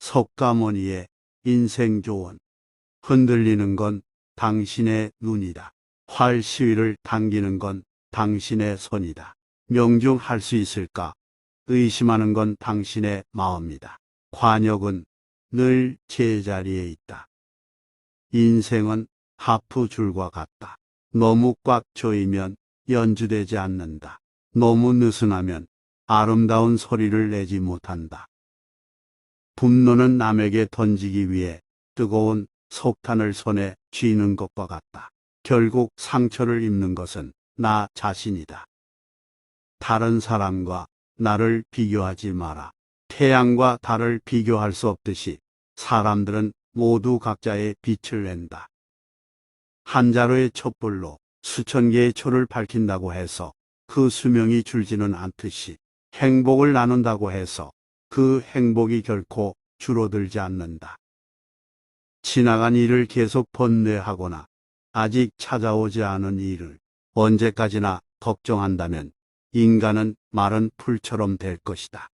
석가모니의 인생조언. 흔들리는 건 당신의 눈이다. 활 시위를 당기는 건 당신의 손이다. 명중할 수 있을까? 의심하는 건 당신의 마음이다. 관역은 늘 제자리에 있다. 인생은 하프줄과 같다. 너무 꽉 조이면 연주되지 않는다. 너무 느슨하면 아름다운 소리를 내지 못한다. 분노는 남에게 던지기 위해 뜨거운 석탄을 손에 쥐는 것과 같다. 결국 상처를 입는 것은 나 자신이다. 다른 사람과 나를 비교하지 마라. 태양과 달을 비교할 수 없듯이 사람들은 모두 각자의 빛을 낸다. 한 자루의 촛불로 수천 개의 초를 밝힌다고 해서 그 수명이 줄지는 않듯이 행복을 나눈다고 해서 그 행복이 결코 줄어들지 않는다. 지나간 일을 계속 번뇌하거나 아직 찾아오지 않은 일을 언제까지나 걱정한다면 인간은 마른 풀처럼 될 것이다.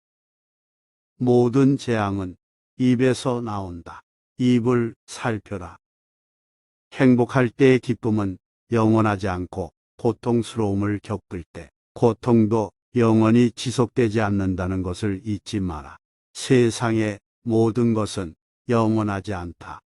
모든 재앙은 입에서 나온다. 입을 살펴라. 행복할 때의 기쁨은 영원하지 않고 고통스러움을 겪을 때 고통도 영원히 지속되지 않는다는 것을 잊지 마라. 세상의 모든 것은 영원하지 않다.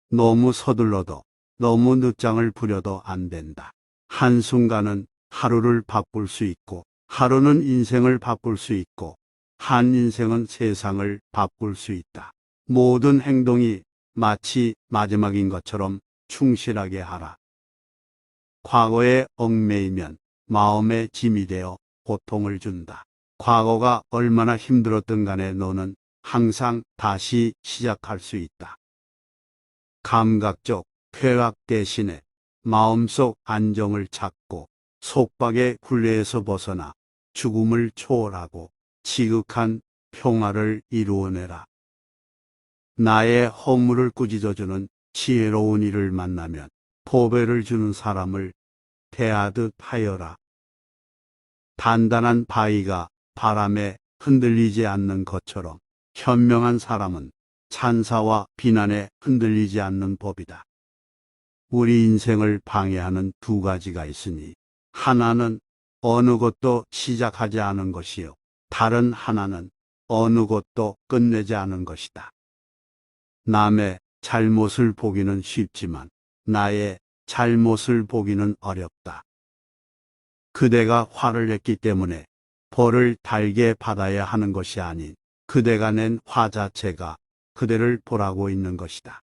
너무 서둘러도 너무 늦장을 부려도 안 된다. 한순간은 하루를 바꿀 수 있고 하루는 인생을 바꿀 수 있고 한 인생은 세상을 바꿀 수 있다. 모든 행동이 마치 마지막인 것처럼 충실하게 하라. 과거에 얽매이면 마음의 짐이 되어 고통을 준다. 과거가 얼마나 힘들었든 간에 너는 항상 다시 시작할 수 있다. 감각적 쾌락 대신에 마음속 안정을 찾고 속박의 굴레에서 벗어나 죽음을 초월하고 지극한 평화를 이루어내라. 나의 허물을 꾸짖어주는 지혜로운 이를 만나면 보배를 주는 사람을 대하듯 하여라. 단단한 바위가 바람에 흔들리지 않는 것처럼 현명한 사람은 찬사와 비난에 흔들리지 않는 법이다. 우리 인생을 방해하는 두 가지가 있으니 하나는 어느 것도 시작하지 않은 것이요. 다른 하나는 어느 것도 끝내지 않은 것이다. 남의 잘못을 보기는 쉽지만 나의 잘못을 보기는 어렵다. 그대가 화를 냈기 때문에 벌을 달게 받아야 하는 것이 아닌 그대가 낸 화 자체가 그대를 보라고 있는 것이다.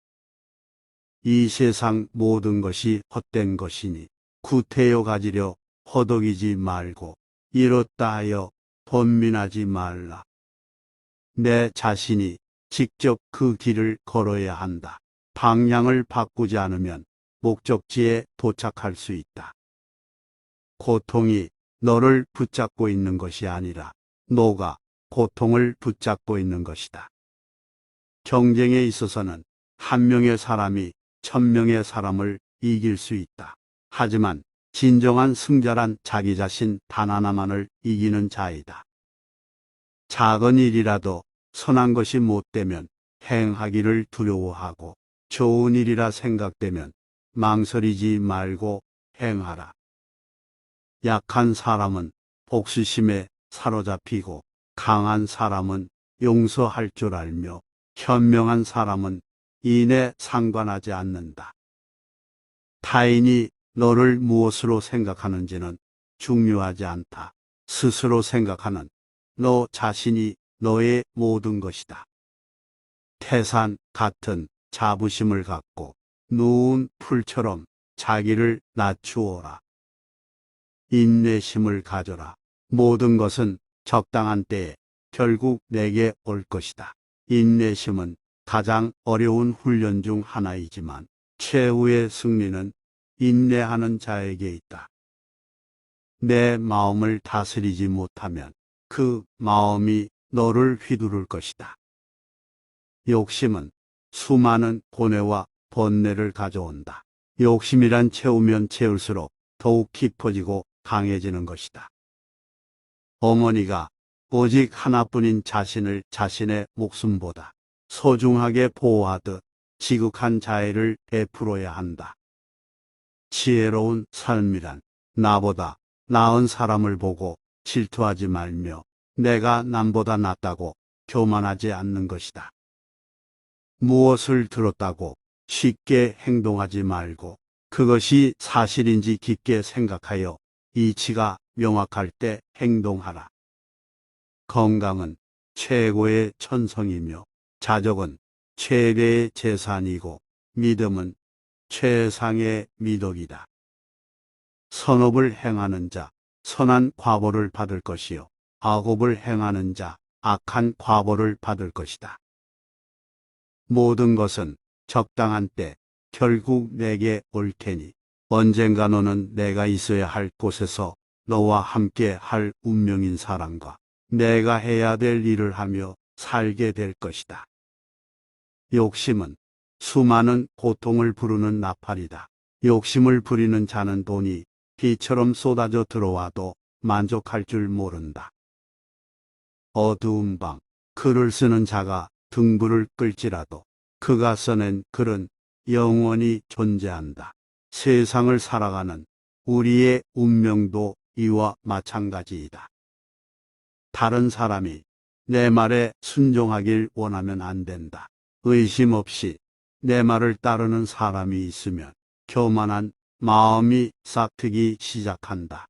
이 세상 모든 것이 헛된 것이니 구태여 가지려 허덕이지 말고 이렇다 하여 번민하지 말라. 내 자신이 직접 그 길을 걸어야 한다. 방향을 바꾸지 않으면 목적지에 도착할 수 있다. 고통이 너를 붙잡고 있는 것이 아니라 너가 고통을 붙잡고 있는 것이다. 경쟁에 있어서는 한 명의 사람이 1000명의 사람을 이길 수 있다. 하지만 진정한 승자란 자기 자신 단 하나만을 이기는 자이다. 작은 일이라도 선한 것이 못되면 행하기를 두려워하고 좋은 일이라 생각되면 망설이지 말고 행하라. 약한 사람은 복수심에 사로잡히고 강한 사람은 용서할 줄 알며 현명한 사람은 인에 상관하지 않는다. 타인이 너를 무엇으로 생각하는지는 중요하지 않다. 스스로 생각하는 너 자신이 너의 모든 것이다. 태산 같은 자부심을 갖고 누운 풀처럼 자기를 낮추어라. 인내심을 가져라. 모든 것은 적당한 때에 결국 내게 올 것이다. 인내심은 가장 어려운 훈련 중 하나이지만 최후의 승리는 인내하는 자에게 있다. 내 마음을 다스리지 못하면 그 마음이 너를 휘두를 것이다. 욕심은 수많은 고뇌와 번뇌를 가져온다. 욕심이란 채우면 채울수록 더욱 깊어지고 강해지는 것이다. 어머니가 오직 하나뿐인 자신을 자신의 목숨보다 소중하게 보호하듯 지극한 자애를 베풀어야 한다. 지혜로운 삶이란 나보다 나은 사람을 보고 질투하지 말며 내가 남보다 낫다고 교만하지 않는 것이다. 무엇을 들었다고 쉽게 행동하지 말고 그것이 사실인지 깊게 생각하여 이치가 명확할 때 행동하라. 건강은 최고의 천성이며 자족은 최대의 재산이고 믿음은 최상의 미덕이다. 선업을 행하는 자 선한 과보를 받을 것이요 악업을 행하는 자 악한 과보를 받을 것이다. 모든 것은 적당한 때 결국 내게 올 테니 언젠가 너는 내가 있어야 할 곳에서 너와 함께 할 운명인 사람과 내가 해야 될 일을 하며 살게 될 것이다. 욕심은 수많은 고통을 부르는 나팔이다. 욕심을 부리는 자는 돈이 비처럼 쏟아져 들어와도 만족할 줄 모른다. 어두운 방 글을 쓰는 자가 등불을 끌지라도 그가 써낸 글은 영원히 존재한다. 세상을 살아가는 우리의 운명도 이와 마찬가지이다. 다른 사람이 내 말에 순종하길 원하면 안 된다. 의심 없이 내 말을 따르는 사람이 있으면 교만한 마음이 싹트기 시작한다.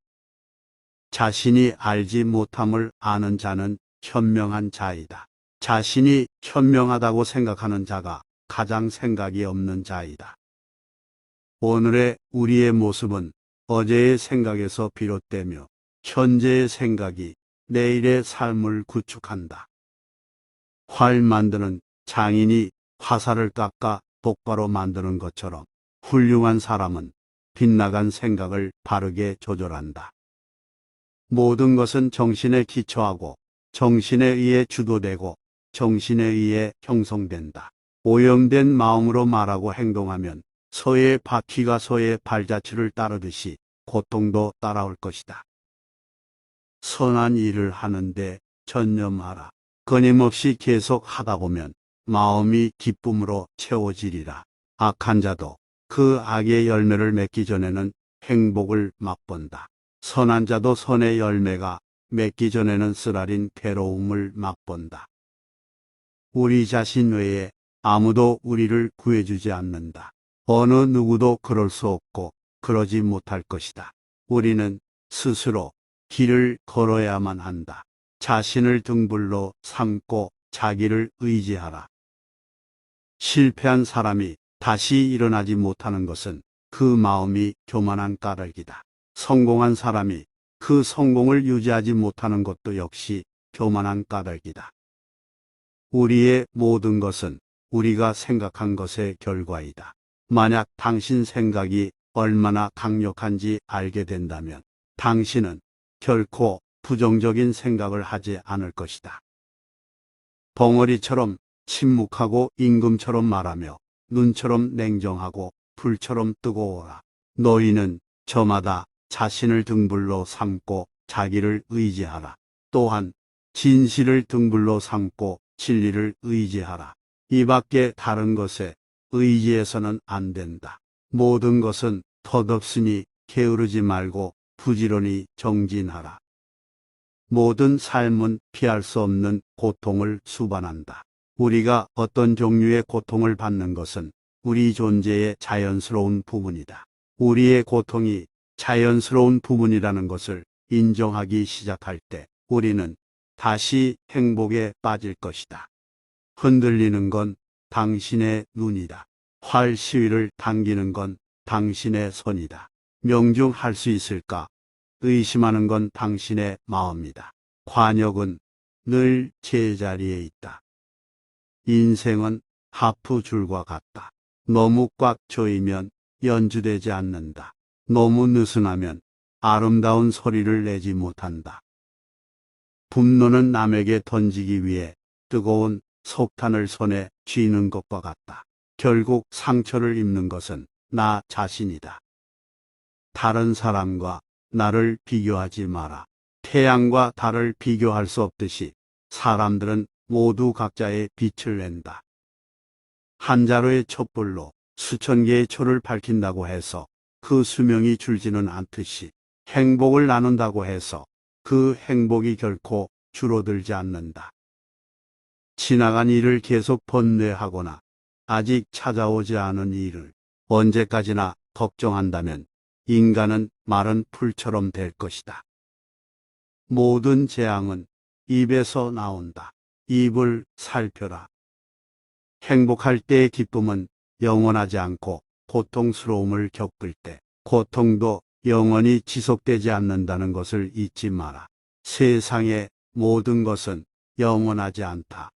자신이 알지 못함을 아는 자는 현명한 자이다. 자신이 현명하다고 생각하는 자가 가장 생각이 없는 자이다. 오늘의 우리의 모습은 어제의 생각에서 비롯되며 현재의 생각이 내일의 삶을 구축한다. 활 만드는 장인이 화살을 깎아 똑바로 만드는 것처럼 훌륭한 사람은 빗나간 생각을 바르게 조절한다. 모든 것은 정신에 기초하고 정신에 의해 주도되고 정신에 의해 형성된다. 오염된 마음으로 말하고 행동하면 소의 바퀴가 소의 발자취를 따르듯이 고통도 따라올 것이다. 선한 일을 하는데 전념하라. 끊임없이 계속 하다 보면 마음이 기쁨으로 채워지리라. 악한 자도 그 악의 열매를 맺기 전에는 행복을 맛본다. 선한 자도 선의 열매가 맺기 전에는 쓰라린 괴로움을 맛본다. 우리 자신 외에 아무도 우리를 구해주지 않는다. 어느 누구도 그럴 수 없고 그러지 못할 것이다. 우리는 스스로 길을 걸어야만 한다. 자신을 등불로 삼고 자기를 의지하라. 실패한 사람이 다시 일어나지 못하는 것은 그 마음이 교만한 까닭이다. 성공한 사람이 그 성공을 유지하지 못하는 것도 역시 교만한 까닭이다. 우리의 모든 것은 우리가 생각한 것의 결과이다. 만약 당신 생각이 얼마나 강력한지 알게 된다면 당신은 결코 부정적인 생각을 하지 않을 것이다. 벙어리처럼 침묵하고 임금처럼 말하며 눈처럼 냉정하고 불처럼 뜨거워라. 너희는 저마다 자신을 등불로 삼고 자기를 의지하라. 또한 진실을 등불로 삼고 진리를 의지하라. 이 밖에 다른 것에 의지해서는 안 된다. 모든 것은 덧없으니 게으르지 말고 부지런히 정진하라. 모든 삶은 피할 수 없는 고통을 수반한다. 우리가 어떤 종류의 고통을 받는 것은 우리 존재의 자연스러운 부분이다. 우리의 고통이 자연스러운 부분이라는 것을 인정하기 시작할 때 우리는 다시 행복에 빠질 것이다. 흔들리는 건 당신의 눈이다. 활 시위를 당기는 건 당신의 손이다. 명중할 수 있을까? 의심하는 건 당신의 마음이다. 관역은 늘 제자리에 있다. 인생은 하프줄과 같다. 너무 꽉 조이면 연주되지 않는다. 너무 느슨하면 아름다운 소리를 내지 못한다. 분노는 남에게 던지기 위해 뜨거운 석탄을 손에 쥐는 것과 같다. 결국 상처를 입는 것은 나 자신이다. 다른 사람과 나를 비교하지 마라. 태양과 달을 비교할 수 없듯이 사람들은 모두 각자의 빛을 낸다. 한 자루의 촛불로 수천 개의 초를 밝힌다고 해서 그 수명이 줄지는 않듯이 행복을 나눈다고 해서 그 행복이 결코 줄어들지 않는다. 지나간 일을 계속 번뇌하거나 아직 찾아오지 않은 일을 언제까지나 걱정한다면 인간은 마른 풀처럼 될 것이다. 모든 재앙은 입에서 나온다. 입을 살펴라. 행복할 때의 기쁨은 영원하지 않고 고통스러움을 겪을 때 고통도 영원히 지속되지 않는다는 것을 잊지 마라. 세상의 모든 것은 영원하지 않다.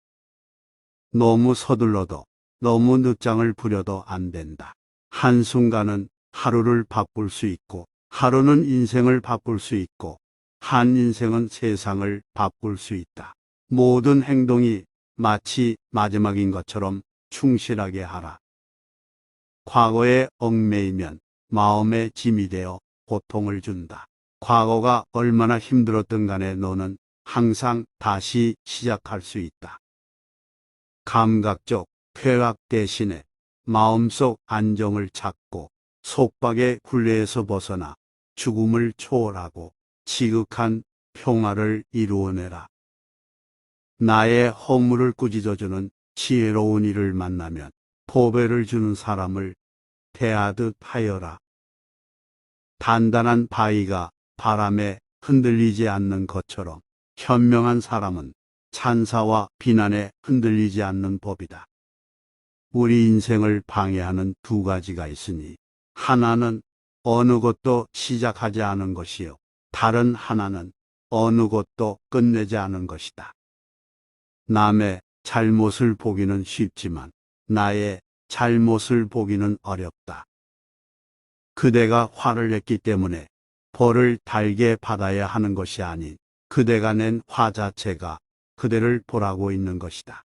너무 서둘러도 너무 늦장을 부려도 안 된다. 한순간은 하루를 바꿀 수 있고 하루는 인생을 바꿀 수 있고 한 인생은 세상을 바꿀 수 있다. 모든 행동이 마치 마지막인 것처럼 충실하게 하라. 과거에 얽매이면 마음의 짐이 되어 고통을 준다. 과거가 얼마나 힘들었든 간에 너는 항상 다시 시작할 수 있다. 감각적 쾌락 대신에 마음속 안정을 찾고 속박의 굴레에서 벗어나 죽음을 초월하고 지극한 평화를 이루어내라. 나의 허물을 꾸짖어주는 지혜로운 이를 만나면 보배를 주는 사람을 대하듯 하여라. 단단한 바위가 바람에 흔들리지 않는 것처럼 현명한 사람은 찬사와 비난에 흔들리지 않는 법이다. 우리 인생을 방해하는 두 가지가 있으니 하나는 어느 것도 시작하지 않은 것이요. 다른 하나는 어느 것도 끝내지 않은 것이다. 남의 잘못을 보기는 쉽지만 나의 잘못을 보기는 어렵다. 그대가 화를 냈기 때문에 벌을 달게 받아야 하는 것이 아닌 그대가 낸 화 자체가 그대를 보라고 있는 것이다.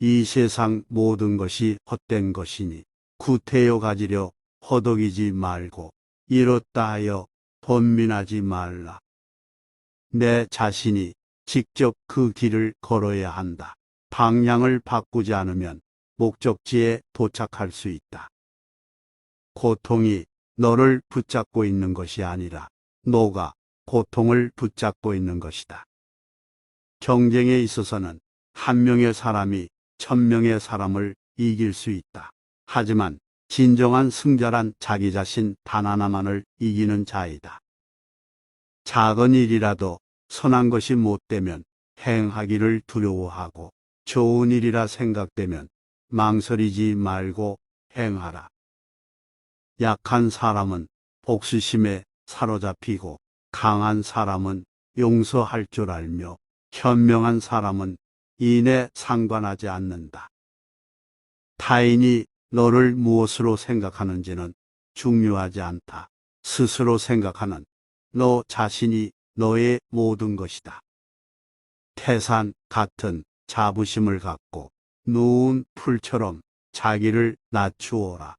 이 세상 모든 것이 헛된 것이니 구태여 가지려 허덕이지 말고 이렇다 하여 번민하지 말라. 내 자신이 직접 그 길을 걸어야 한다. 방향을 바꾸지 않으면 목적지에 도착할 수 있다. 고통이 너를 붙잡고 있는 것이 아니라 너가 고통을 붙잡고 있는 것이다. 경쟁에 있어서는 한 명의 사람이 1000명의 사람을 이길 수 있다. 하지만 진정한 승자란 자기 자신 단 하나만을 이기는 자이다. 작은 일이라도 선한 것이 못되면 행하기를 두려워하고 좋은 일이라 생각되면 망설이지 말고 행하라. 약한 사람은 복수심에 사로잡히고 강한 사람은 용서할 줄 알며 현명한 사람은 인에 상관하지 않는다. 타인이 너를 무엇으로 생각하는지는 중요하지 않다. 스스로 생각하는 너 자신이 너의 모든 것이다. 태산 같은 자부심을 갖고 누운 풀처럼 자기를 낮추어라.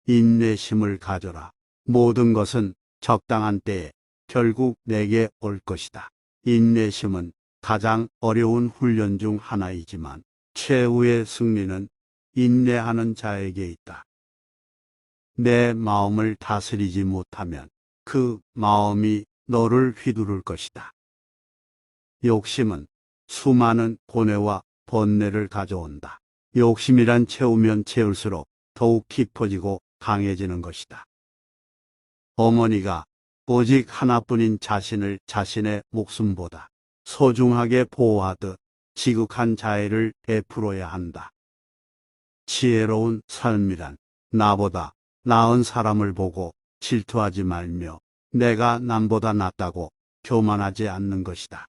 인내심을 가져라. 모든 것은 적당한 때에 결국 내게 올 것이다. 인내심은 가장 어려운 훈련 중 하나이지만 최후의 승리는 인내하는 자에게 있다. 내 마음을 다스리지 못하면 그 마음이 너를 휘두를 것이다. 욕심은 수많은 고뇌와 번뇌를 가져온다. 욕심이란 채우면 채울수록 더욱 깊어지고 강해지는 것이다. 어머니가 오직 하나뿐인 자신을 자신의 목숨보다 소중하게 보호하듯 지극한 자애를 베풀어야 한다. 지혜로운 삶이란 나보다 나은 사람을 보고 질투하지 말며 내가 남보다 낫다고 교만하지 않는 것이다.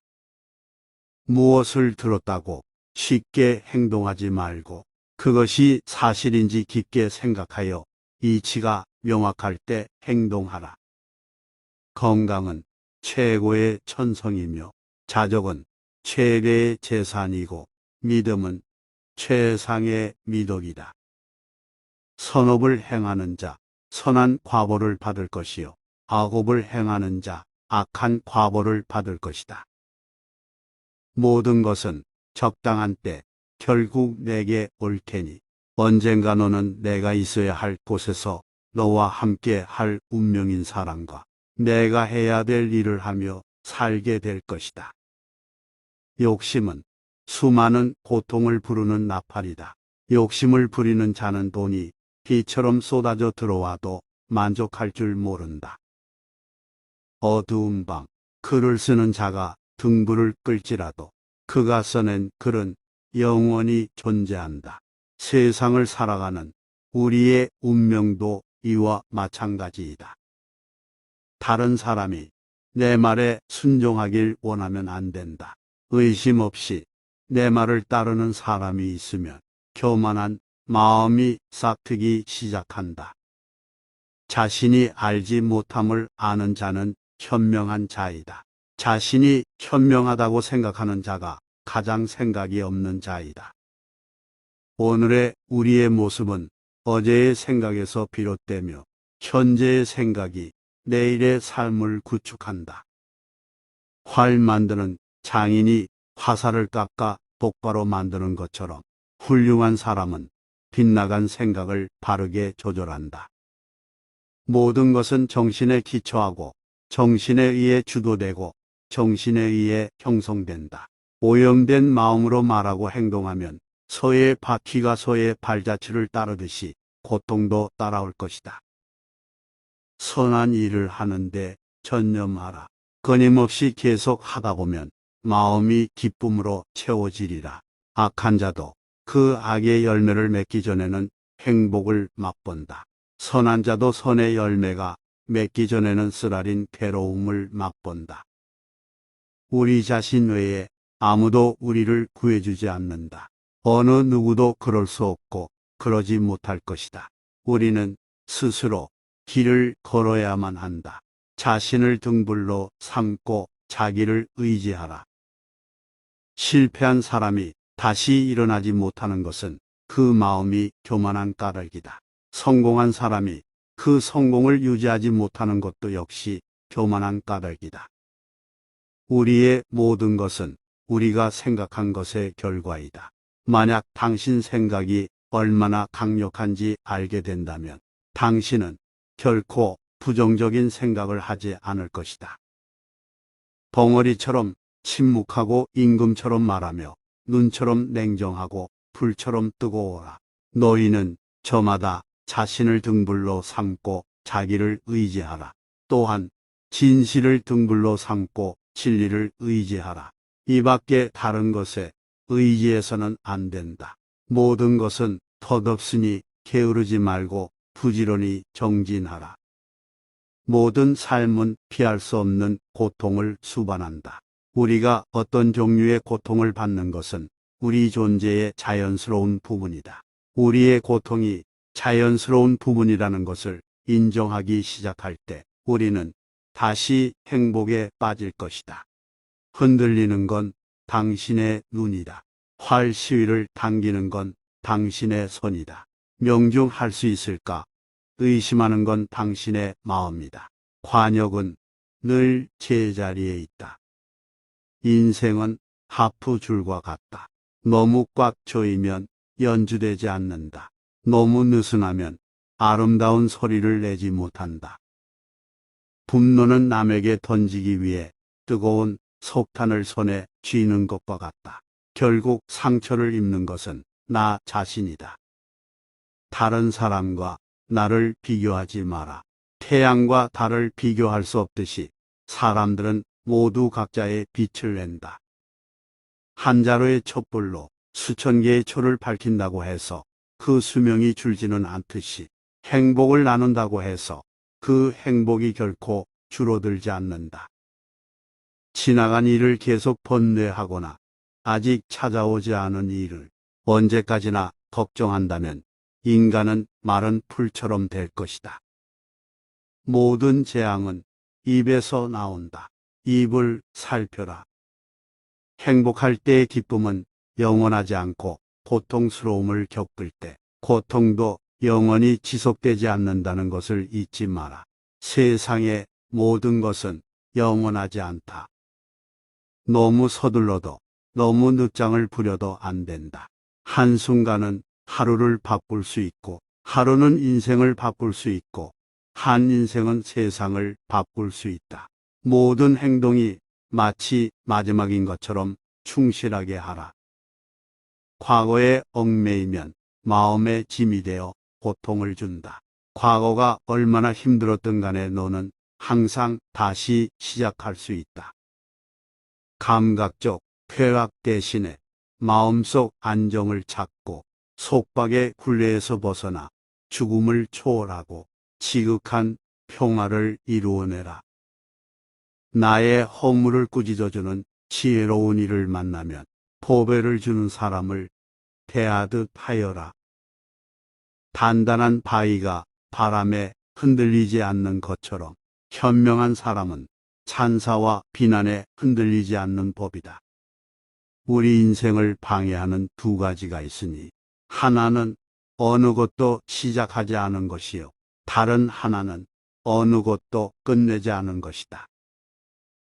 무엇을 들었다고 쉽게 행동하지 말고 그것이 사실인지 깊게 생각하여 이치가 명확할 때 행동하라. 건강은 최고의 천성이며 자족은 최대의 재산이고 믿음은 최상의 미덕이다. 선업을 행하는 자 선한 과보를 받을 것이요 악업을 행하는 자 악한 과보를 받을 것이다. 모든 것은 적당한 때 결국 내게 올 테니 언젠가 너는 내가 있어야 할 곳에서 너와 함께 할 운명인 사람과 내가 해야 될 일을 하며 살게 될 것이다. 욕심은 수많은 고통을 부르는 나팔이다. 욕심을 부리는 자는 돈이 비처럼 쏟아져 들어와도 만족할 줄 모른다. 어두운 밤, 글을 쓰는 자가 등불을 끌지라도 그가 써낸 글은 영원히 존재한다. 세상을 살아가는 우리의 운명도 이와 마찬가지이다. 다른 사람이 내 말에 순종하길 원하면 안 된다. 의심 없이 내 말을 따르는 사람이 있으면 교만한 마음이 싹트기 시작한다. 자신이 알지 못함을 아는 자는 현명한 자이다. 자신이 현명하다고 생각하는 자가 가장 생각이 없는 자이다. 오늘의 우리의 모습은 어제의 생각에서 비롯되며 현재의 생각이 내일의 삶을 구축한다. 활 만드는 장인이 화살을 깎아 똑바로 만드는 것처럼 훌륭한 사람은 빗나간 생각을 바르게 조절한다. 모든 것은 정신에 기초하고 정신에 의해 주도되고 정신에 의해 형성된다. 오염된 마음으로 말하고 행동하면 소의 바퀴가 소의 발자취를 따르듯이 고통도 따라올 것이다. 선한 일을 하는데 전념하라. 끊임없이 계속 하다 보면 마음이 기쁨으로 채워지리라. 악한 자도 그 악의 열매를 맺기 전에는 행복을 맛본다. 선한 자도 선의 열매가 맺기 전에는 쓰라린 괴로움을 맛본다. 우리 자신 외에 아무도 우리를 구해주지 않는다. 어느 누구도 그럴 수 없고 그러지 못할 것이다. 우리는 스스로 길을 걸어야만 한다. 자신을 등불로 삼고 자기를 의지하라. 실패한 사람이 다시 일어나지 못하는 것은 그 마음이 교만한 까닭이다. 성공한 사람이 그 성공을 유지하지 못하는 것도 역시 교만한 까닭이다. 우리의 모든 것은 우리가 생각한 것의 결과이다. 만약 당신 생각이 얼마나 강력한지 알게 된다면 당신은 결코 부정적인 생각을 하지 않을 것이다. 벙어리처럼 침묵하고 임금처럼 말하며 눈처럼 냉정하고 불처럼 뜨거워라. 너희는 저마다 자신을 등불로 삼고 자기를 의지하라. 또한 진실을 등불로 삼고 진리를 의지하라. 이 밖에 다른 것에 의지해서는 안 된다. 모든 것은 덧없으니 게으르지 말고 부지런히 정진하라. 모든 삶은 피할 수 없는 고통을 수반한다. 우리가 어떤 종류의 고통을 받는 것은 우리 존재의 자연스러운 부분이다. 우리의 고통이 자연스러운 부분이라는 것을 인정하기 시작할 때 우리는 다시 행복에 빠질 것이다. 흔들리는 건 당신의 눈이다. 활 시위를 당기는 건 당신의 손이다. 명중할 수 있을까? 의심하는 건 당신의 마음이다. 관역은 늘 제자리에 있다. 인생은 하프줄과 같다. 너무 꽉 조이면 연주되지 않는다. 너무 느슨하면 아름다운 소리를 내지 못한다. 분노는 남에게 던지기 위해 뜨거운 석탄을 손에 쥐는 것과 같다. 결국 상처를 입는 것은 나 자신이다. 다른 사람과 나를 비교하지 마라. 태양과 달을 비교할 수 없듯이 사람들은 모두 각자의 빛을 낸다. 한 자루의 촛불로 수천 개의 초를 밝힌다고 해서 그 수명이 줄지는 않듯이 행복을 나눈다고 해서 그 행복이 결코 줄어들지 않는다. 지나간 일을 계속 번뇌하거나 아직 찾아오지 않은 일을 언제까지나 걱정한다면 인간은 마른 풀처럼 될 것이다. 모든 재앙은 입에서 나온다. 입을 살펴라. 행복할 때의 기쁨은 영원하지 않고 고통스러움을 겪을 때 고통도 영원히 지속되지 않는다는 것을 잊지 마라. 세상의 모든 것은 영원하지 않다. 너무 서둘러도 너무 늦장을 부려도 안 된다. 한순간은 하루를 바꿀 수 있고, 하루는 인생을 바꿀 수 있고, 한 인생은 세상을 바꿀 수 있다. 모든 행동이 마치 마지막인 것처럼 충실하게 하라. 과거에 얽매이면 마음의 짐이 되어 고통을 준다. 과거가 얼마나 힘들었든 간에 너는 항상 다시 시작할 수 있다. 감각적 쾌락 대신에 마음속 안정을 찾고 속박의 굴레에서 벗어나 죽음을 초월하고 지극한 평화를 이루어내라. 나의 허물을 꾸짖어주는 지혜로운 이를 만나면 보배를 주는 사람을 대하듯 하여라. 단단한 바위가 바람에 흔들리지 않는 것처럼 현명한 사람은 찬사와 비난에 흔들리지 않는 법이다. 우리 인생을 방해하는 두 가지가 있으니 하나는 어느 것도 시작하지 않은 것이요. 다른 하나는 어느 것도 끝내지 않은 것이다.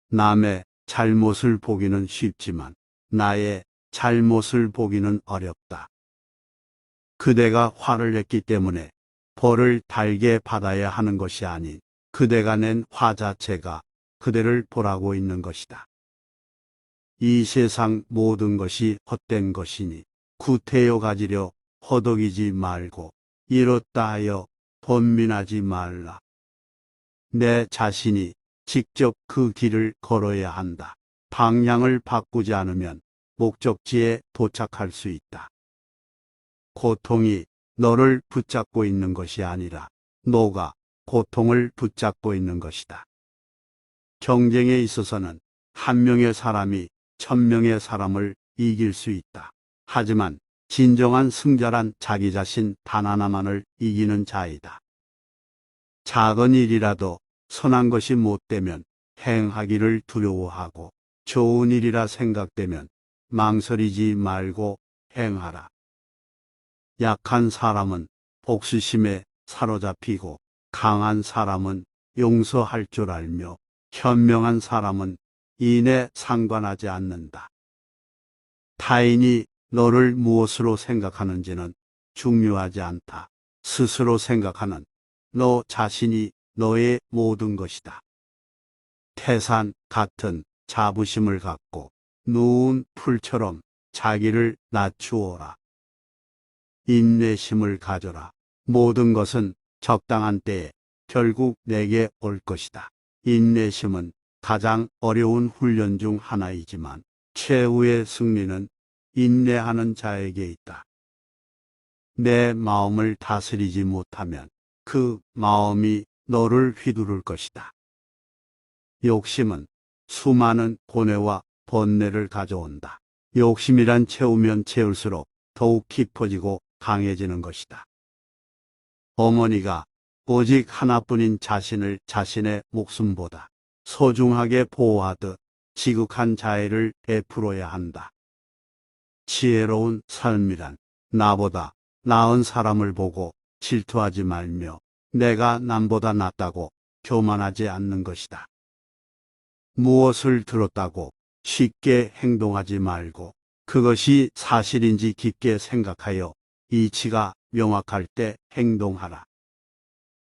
남의 잘못을 보기는 쉽지만 나의 잘못을 보기는 어렵다. 그대가 화를 냈기 때문에 벌을 달게 받아야 하는 것이 아닌 그대가 낸 화 자체가 그대를 보라고 있는 것이다. 이 세상 모든 것이 헛된 것이니 구태여 가지려 허덕이지 말고 이렇다 하여 번민하지 말라. 내 자신이 직접 그 길을 걸어야 한다. 방향을 바꾸지 않으면 목적지에 도착할 수 있다. 고통이 너를 붙잡고 있는 것이 아니라 너가 고통을 붙잡고 있는 것이다. 경쟁에 있어서는 한 명의 사람이 1000명의 사람을 이길 수 있다. 하지만 진정한 승자란 자기 자신 단 하나만을 이기는 자이다. 작은 일이라도 선한 것이 못되면 행하기를 두려워하고 좋은 일이라 생각되면 망설이지 말고 행하라. 약한 사람은 복수심에 사로잡히고 강한 사람은 용서할 줄 알며 현명한 사람은 인에 상관하지 않는다. 타인이 너를 무엇으로 생각하는지는 중요하지 않다. 스스로 생각하는 너 자신이 너의 모든 것이다. 태산 같은 자부심을 갖고 누운 풀처럼 자기를 낮추어라. 인내심을 가져라. 모든 것은 적당한 때에 결국 내게 올 것이다. 인내심은 가장 어려운 훈련 중 하나이지만 최후의 승리는 인내하는 자에게 있다. 내 마음을 다스리지 못하면 그 마음이 너를 휘두를 것이다. 욕심은 수많은 고뇌와 번뇌를 가져온다. 욕심이란 채우면 채울수록 더욱 깊어지고 강해지는 것이다. 어머니가 오직 하나뿐인 자신을 자신의 목숨보다 소중하게 보호하듯 지극한 자애를 베풀어야 한다. 지혜로운 삶이란 나보다 나은 사람을 보고 질투하지 말며 내가 남보다 낫다고 교만하지 않는 것이다. 무엇을 들었다고 쉽게 행동하지 말고 그것이 사실인지 깊게 생각하여 이치가 명확할 때 행동하라.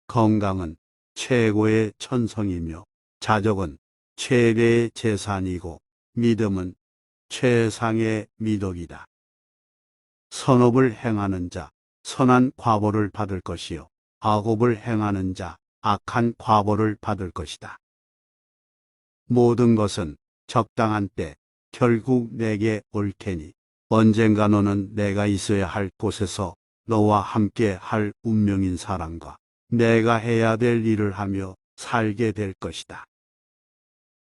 건강은 최고의 천성이며 자족은 최대의 재산이고 믿음은 최상의 미덕이다. 선업을 행하는 자 선한 과보를 받을 것이요 악업을 행하는 자 악한 과보를 받을 것이다. 모든 것은 적당한 때 결국 내게 올 테니 언젠가 너는 내가 있어야 할 곳에서 너와 함께 할 운명인 사람과 내가 해야 될 일을 하며 살게 될 것이다.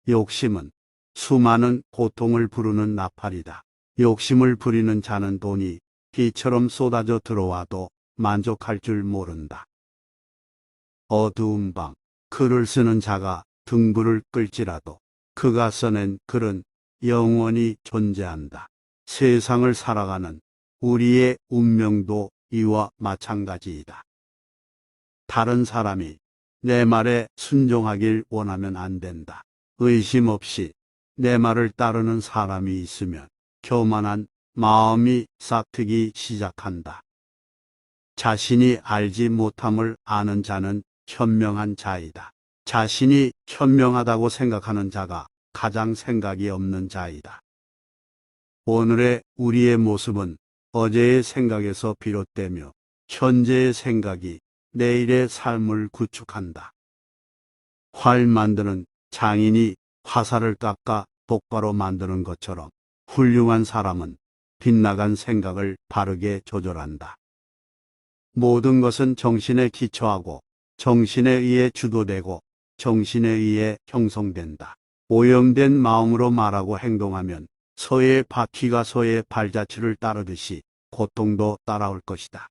욕심은 수많은 고통을 부르는 나팔이다. 욕심을 부리는 자는 돈이 비처럼 쏟아져 들어와도 만족할 줄 모른다. 어두운 방 글을 쓰는 자가 등불을 끌지라도 그가 써낸 글은 영원히 존재한다. 세상을 살아가는 우리의 운명도 이와 마찬가지이다. 다른 사람이 내 말에 순종하길 원하면 안 된다. 의심 없이 내 말을 따르는 사람이 있으면 교만한 마음이 싹트기 시작한다. 자신이 알지 못함을 아는 자는 현명한 자이다. 자신이 현명하다고 생각하는 자가 가장 생각이 없는 자이다. 오늘의 우리의 모습은 어제의 생각에서 비롯되며 현재의 생각이 내일의 삶을 구축한다. 활 만드는 장인이 화살을 깎아 똑바로 만드는 것처럼 훌륭한 사람은 빗나간 생각을 바르게 조절한다. 모든 것은 정신에 기초하고 정신에 의해 주도되고 정신에 의해 형성된다. 오염된 마음으로 말하고 행동하면 소의 바퀴가 소의 발자취를 따르듯이 고통도 따라올 것이다.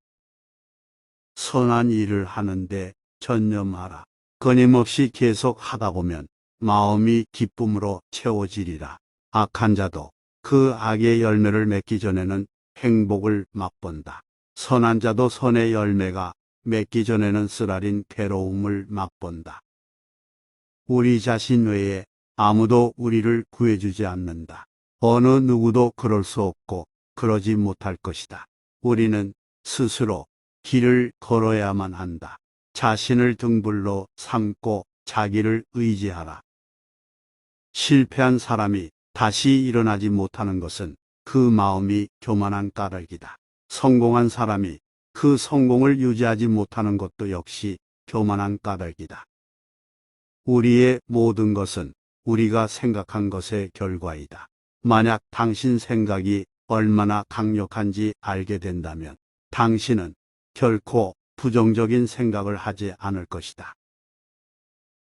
선한 일을 하는데 전념하라. 끊임없이 계속 하다 보면 마음이 기쁨으로 채워지리라. 악한 자도 그 악의 열매를 맺기 전에는 행복을 맛본다. 선한 자도 선의 열매가 맺기 전에는 쓰라린 괴로움을 맛본다. 우리 자신 외에 아무도 우리를 구해주지 않는다. 어느 누구도 그럴 수 없고 그러지 못할 것이다. 우리는 스스로 길을 걸어야만 한다. 자신을 등불로 삼고 자기를 의지하라. 실패한 사람이 다시 일어나지 못하는 것은 그 마음이 교만한 까닭이다. 성공한 사람이 그 성공을 유지하지 못하는 것도 역시 교만한 까닭이다. 우리의 모든 것은 우리가 생각한 것의 결과이다. 만약 당신 생각이 얼마나 강력한지 알게 된다면 당신은 결코 부정적인 생각을 하지 않을 것이다.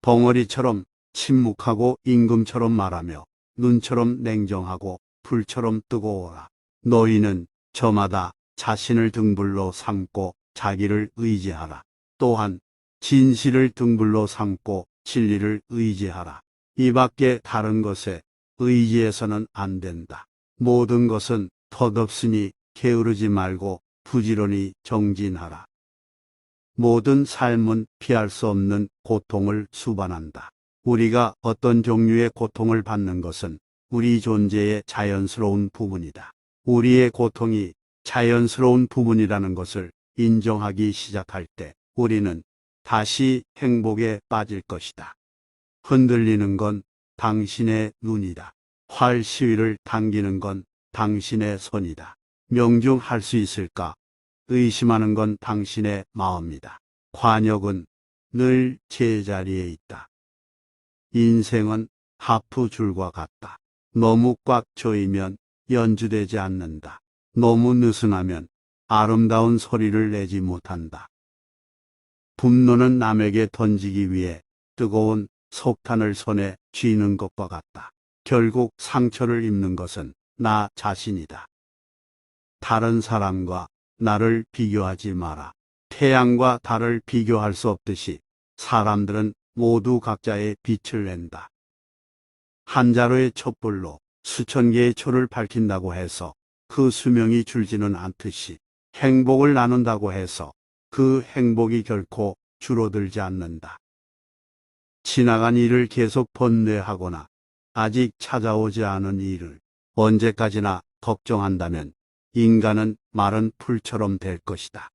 벙어리처럼 침묵하고 임금처럼 말하며 눈처럼 냉정하고 불처럼 뜨거워라. 너희는 저마다 자신을 등불로 삼고 자기를 의지하라. 또한 진실을 등불로 삼고 진리를 의지하라. 이 밖에 다른 것에 의지해서는 안 된다. 모든 것은 덧없으니 게으르지 말고 부지런히 정진하라. 모든 삶은 피할 수 없는 고통을 수반한다. 우리가 어떤 종류의 고통을 받는 것은 우리 존재의 자연스러운 부분이다. 우리의 고통이 자연스러운 부분이라는 것을 인정하기 시작할 때 우리는 다시 행복에 빠질 것이다. 흔들리는 건 당신의 눈이다. 활 시위를 당기는 건 당신의 손이다. 명중할 수 있을까? 의심하는 건 당신의 마음이다. 관역은 늘 제자리에 있다. 인생은 하프줄과 같다. 너무 꽉 조이면 연주되지 않는다. 너무 느슨하면 아름다운 소리를 내지 못한다. 분노는 남에게 던지기 위해 뜨거운 석탄을 손에 쥐는 것과 같다. 결국 상처를 입는 것은 나 자신이다. 다른 사람과 나를 비교하지 마라. 태양과 달을 비교할 수 없듯이 사람들은 모두 각자의 빛을 낸다. 한 자루의 촛불로 수천 개의 초를 밝힌다고 해서 그 수명이 줄지는 않듯이 행복을 나눈다고 해서 그 행복이 결코 줄어들지 않는다. 지나간 일을 계속 번뇌하거나 아직 찾아오지 않은 일을 언제까지나 걱정한다면 인간은 마른 풀처럼 될 것이다.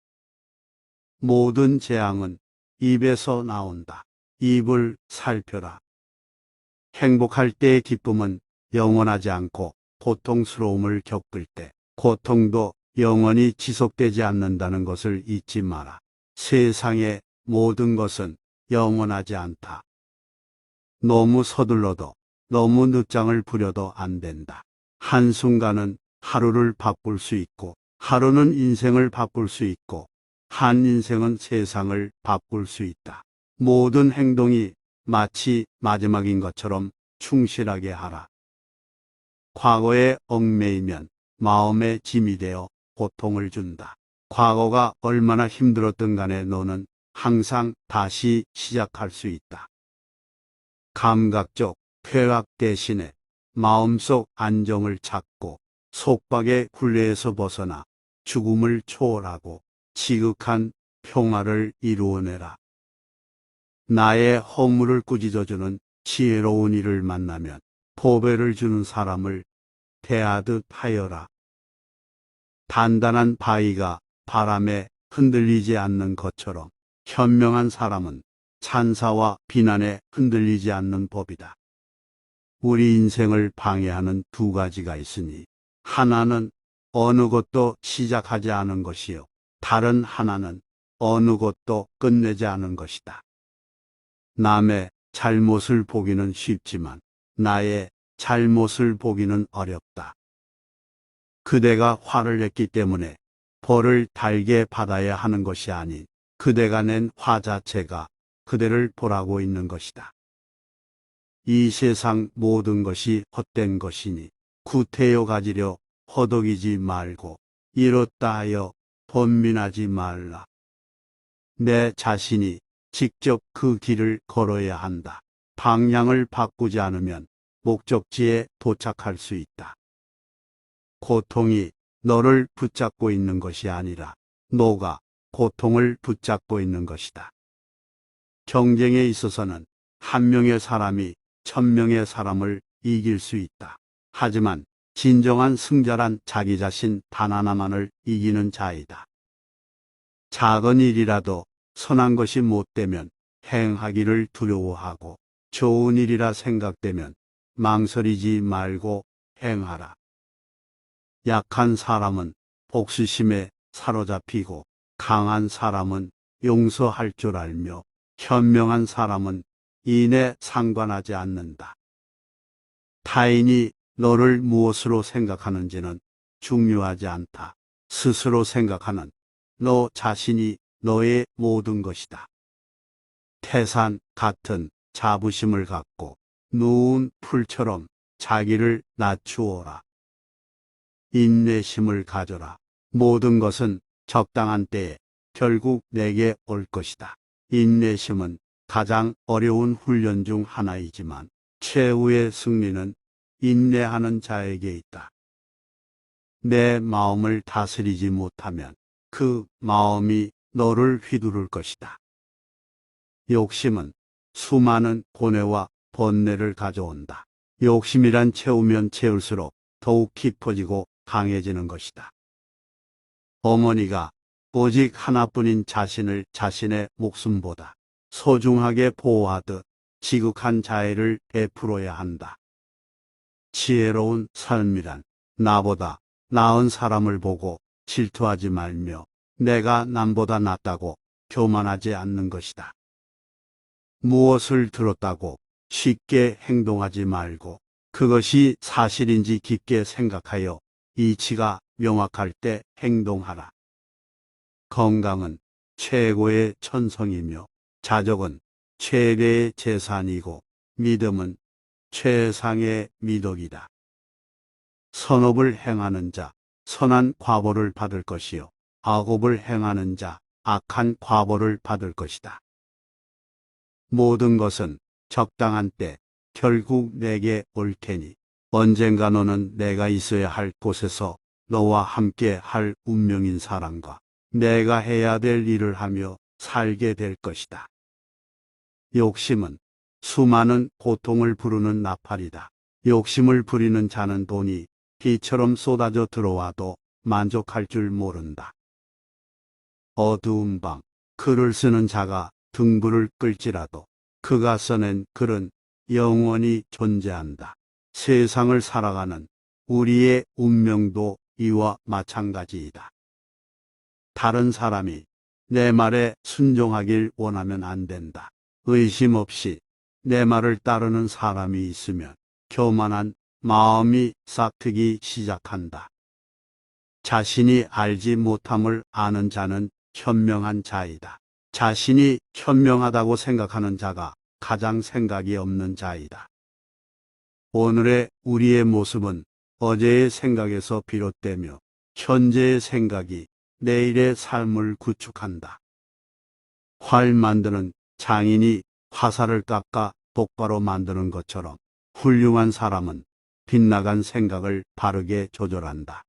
모든 재앙은 입에서 나온다. 입을 살펴라. 행복할 때의 기쁨은 영원하지 않고 고통스러움을 겪을 때 고통도 영원히 지속되지 않는다는 것을 잊지 마라. 세상의 모든 것은 영원하지 않다. 너무 서둘러도 너무 늦장을 부려도 안 된다. 한순간은 하루를 바꿀 수 있고 하루는 인생을 바꿀 수 있고 한 인생은 세상을 바꿀 수 있다. 모든 행동이 마치 마지막인 것처럼 충실하게 하라. 과거에 얽매이면 마음의 짐이 되어 고통을 준다. 과거가 얼마나 힘들었든 간에 너는 항상 다시 시작할 수 있다. 감각적 쾌락 대신에 마음속 안정을 찾고 속박의 굴레에서 벗어나 죽음을 초월하고 지극한 평화를 이루어내라. 나의 허물을 꾸짖어주는 지혜로운 이를 만나면 보배를 주는 사람을 대하듯 하여라. 단단한 바위가 바람에 흔들리지 않는 것처럼 현명한 사람은 찬사와 비난에 흔들리지 않는 법이다. 우리 인생을 방해하는 두 가지가 있으니 하나는 어느 것도 시작하지 않은 것이요. 다른 하나는 어느 것도 끝내지 않은 것이다. 남의 잘못을 보기는 쉽지만 나의 잘못을 보기는 어렵다. 그대가 화를 냈기 때문에 벌을 달게 받아야 하는 것이 아닌 그대가 낸 화 자체가 그대를 보라고 있는 것이다. 이 세상 모든 것이 헛된 것이니 구태여 가지려 허덕이지 말고 이렇다 하여 번민하지 말라. 내 자신이 직접 그 길을 걸어야 한다. 방향을 바꾸지 않으면 목적지에 도착할 수 있다. 고통이 너를 붙잡고 있는 것이 아니라 너가 고통을 붙잡고 있는 것이다. 경쟁에 있어서는 한 명의 사람이 1000명의 사람을 이길 수 있다. 하지만 진정한 승자란 자기 자신 단 하나만을 이기는 자이다. 작은 일이라도 선한 것이 못되면 행하기를 두려워하고 좋은 일이라 생각되면 망설이지 말고 행하라. 약한 사람은 복수심에 사로잡히고 강한 사람은 용서할 줄 알며 현명한 사람은 인에 상관하지 않는다. 타인이 너를 무엇으로 생각하는지는 중요하지 않다. 스스로 생각하는 너 자신이 너의 모든 것이다. 태산 같은 자부심을 갖고 누운 풀처럼 자기를 낮추어라. 인내심을 가져라. 모든 것은 적당한 때에 결국 내게 올 것이다. 인내심은 가장 어려운 훈련 중 하나이지만 최후의 승리는 인내하는 자에게 있다. 내 마음을 다스리지 못하면 그 마음이 너를 휘두를 것이다. 욕심은 수많은 고뇌와 번뇌를 가져온다. 욕심이란 채우면 채울수록 더욱 깊어지고 강해지는 것이다. 어머니가 오직 하나뿐인 자신을 자신의 목숨보다 소중하게 보호하듯 지극한 자애를 베풀어야 한다. 지혜로운 삶이란 나보다 나은 사람을 보고 질투하지 말며 내가 남보다 낫다고 교만하지 않는 것이다. 무엇을 들었다고 쉽게 행동하지 말고 그것이 사실인지 깊게 생각하여 이치가 명확할 때 행동하라. 건강은 최고의 천성이며 자족은 최대의 재산이고 믿음은 최상의 미덕이다. 선업을 행하는 자 선한 과보를 받을 것이요 악업을 행하는 자 악한 과보를 받을 것이다. 모든 것은 적당한 때 결국 내게 올 테니 언젠가 너는 내가 있어야 할 곳에서 너와 함께 할 운명인 사람과 내가 해야 될 일을 하며 살게 될 것이다. 욕심은 수많은 고통을 부르는 나팔이다. 욕심을 부리는 자는 돈이 비처럼 쏟아져 들어와도 만족할 줄 모른다. 어두운 밤 글을 쓰는 자가 등불을 끌지라도 그가 써낸 글은 영원히 존재한다. 세상을 살아가는 우리의 운명도 이와 마찬가지이다. 다른 사람이 내 말에 순종하길 원하면 안 된다. 의심 없이 내 말을 따르는 사람이 있으면 교만한 마음이 싹트기 시작한다. 자신이 알지 못함을 아는 자는 현명한 자이다. 자신이 현명하다고 생각하는 자가 가장 생각이 없는 자이다. 오늘의 우리의 모습은 어제의 생각에서 비롯되며 현재의 생각이 내일의 삶을 구축한다. 활 만드는 장인이 화살을 깎아 똑바로 만드는 것처럼 훌륭한 사람은 빗나간 생각을 바르게 조절한다.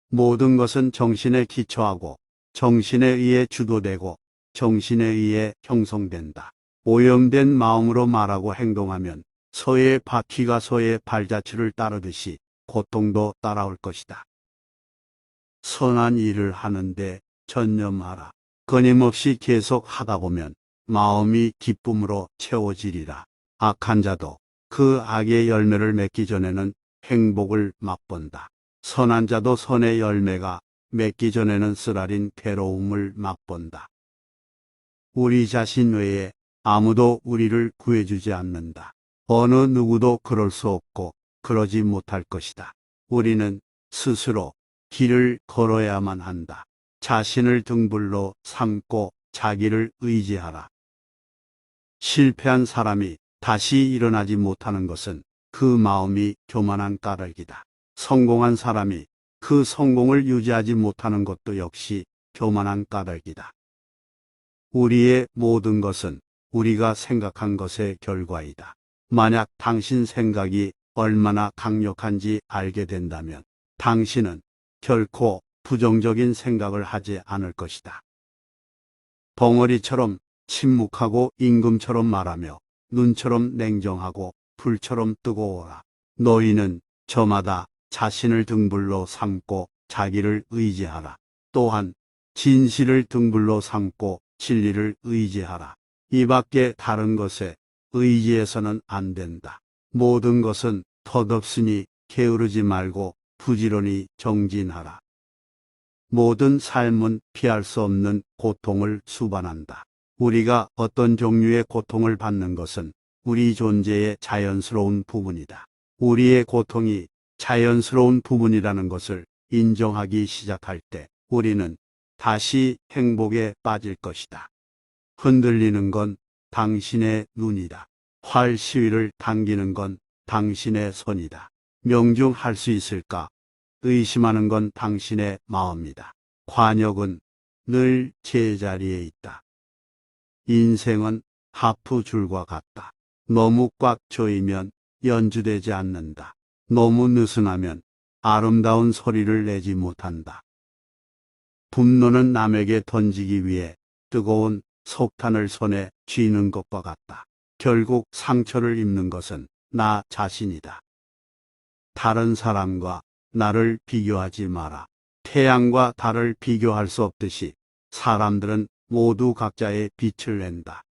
모든 것은 정신에 기초하고 정신에 의해 주도되고 정신에 의해 형성된다. 오염된 마음으로 말하고 행동하면 소의 바퀴가 소의 발자취를 따르듯이 고통도 따라올 것이다. 선한 일을 하는데 전념하라. 끊임없이 계속 하다 보면 마음이 기쁨으로 채워지리라. 악한 자도 그 악의 열매를 맺기 전에는 행복을 맛본다. 선한 자도 선의 열매가 맺기 전에는 쓰라린 괴로움을 맛본다. 우리 자신 외에 아무도 우리를 구해주지 않는다. 어느 누구도 그럴 수 없고 그러지 못할 것이다. 우리는 스스로 길을 걸어야만 한다. 자신을 등불로 삼고 자기를 의지하라. 실패한 사람이 다시 일어나지 못하는 것은 그 마음이 교만한 까닭이다. 성공한 사람이 그 성공을 유지하지 못하는 것도 역시 교만한 까닭이다. 우리의 모든 것은 우리가 생각한 것의 결과이다. 만약 당신 생각이 얼마나 강력한지 알게 된다면 당신은 결코 부정적인 생각을 하지 않을 것이다. 벙어리처럼 침묵하고 임금처럼 말하며 눈처럼 냉정하고 불처럼 뜨거워라. 너희는 저마다 자신을 등불로 삼고 자기를 의지하라. 또한 진실을 등불로 삼고 진리를 의지하라. 이 밖에 다른 것에 의지해서는 안 된다. 모든 것은 덧없으니 게으르지 말고 부지런히 정진하라. 모든 삶은 피할 수 없는 고통을 수반한다. 우리가 어떤 종류의 고통을 받는 것은 우리 존재의 자연스러운 부분이다. 우리의 고통이 자연스러운 부분이라는 것을 인정하기 시작할 때 우리는 다시 행복에 빠질 것이다. 흔들리는 건 당신의 눈이다. 활 시위를 당기는 건 당신의 손이다. 명중할 수 있을까? 의심하는 건 당신의 마음이다. 관역은 늘 제자리에 있다. 인생은 하프줄과 같다. 너무 꽉 조이면 연주되지 않는다. 너무 느슨하면 아름다운 소리를 내지 못한다. 분노는 남에게 던지기 위해 뜨거운 석탄을 손에 쥐는 것과 같다. 결국 상처를 입는 것은 나 자신이다. 다른 사람과 나를 비교하지 마라. 태양과 달을 비교할 수 없듯이 사람들은 모두 각자의 빛을 낸다.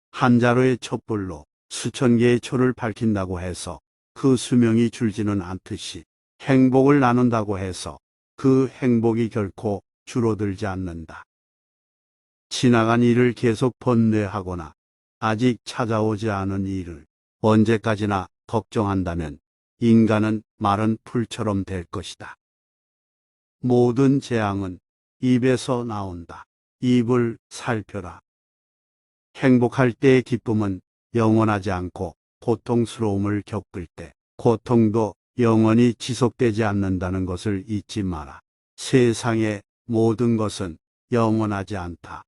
한 자루의 촛불로 수천 개의 초를 밝힌다고 해서 그 수명이 줄지는 않듯이 행복을 나눈다고 해서 그 행복이 결코 줄어들지 않는다. 지나간 일을 계속 번뇌하거나 아직 찾아오지 않은 일을 언제까지나 걱정한다면 인간은 마른 풀처럼 될 것이다. 모든 재앙은 입에서 나온다. 입을 살펴라. 행복할 때의 기쁨은 영원하지 않고 고통스러움을 겪을 때 고통도 영원히 지속되지 않는다는 것을 잊지 마라. 세상의 모든 것은 영원하지 않다.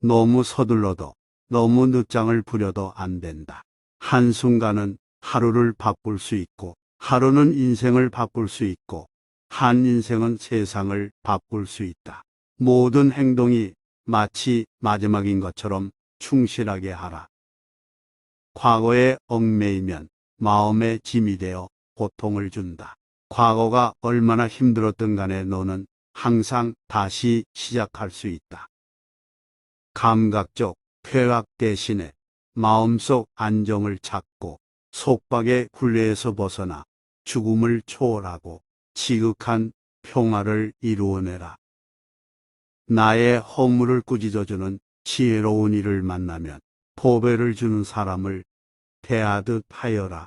너무 서둘러도 너무 늦장을 부려도 안 된다. 한순간은 하루를 바꿀 수 있고 하루는 인생을 바꿀 수 있고 한 인생은 세상을 바꿀 수 있다. 모든 행동이 마치 마지막인 것처럼 충실하게 하라. 과거에 얽매이면 마음의 짐이 되어 고통을 준다. 과거가 얼마나 힘들었든 간에 너는 항상 다시 시작할 수 있다. 감각적 쾌락 대신에 마음속 안정을 찾고 속박의 굴레에서 벗어나 죽음을 초월하고 지극한 평화를 이루어내라. 나의 허물을 꾸짖어주는 지혜로운 이를 만나면 보배를 주는 사람을 대하듯 하여라.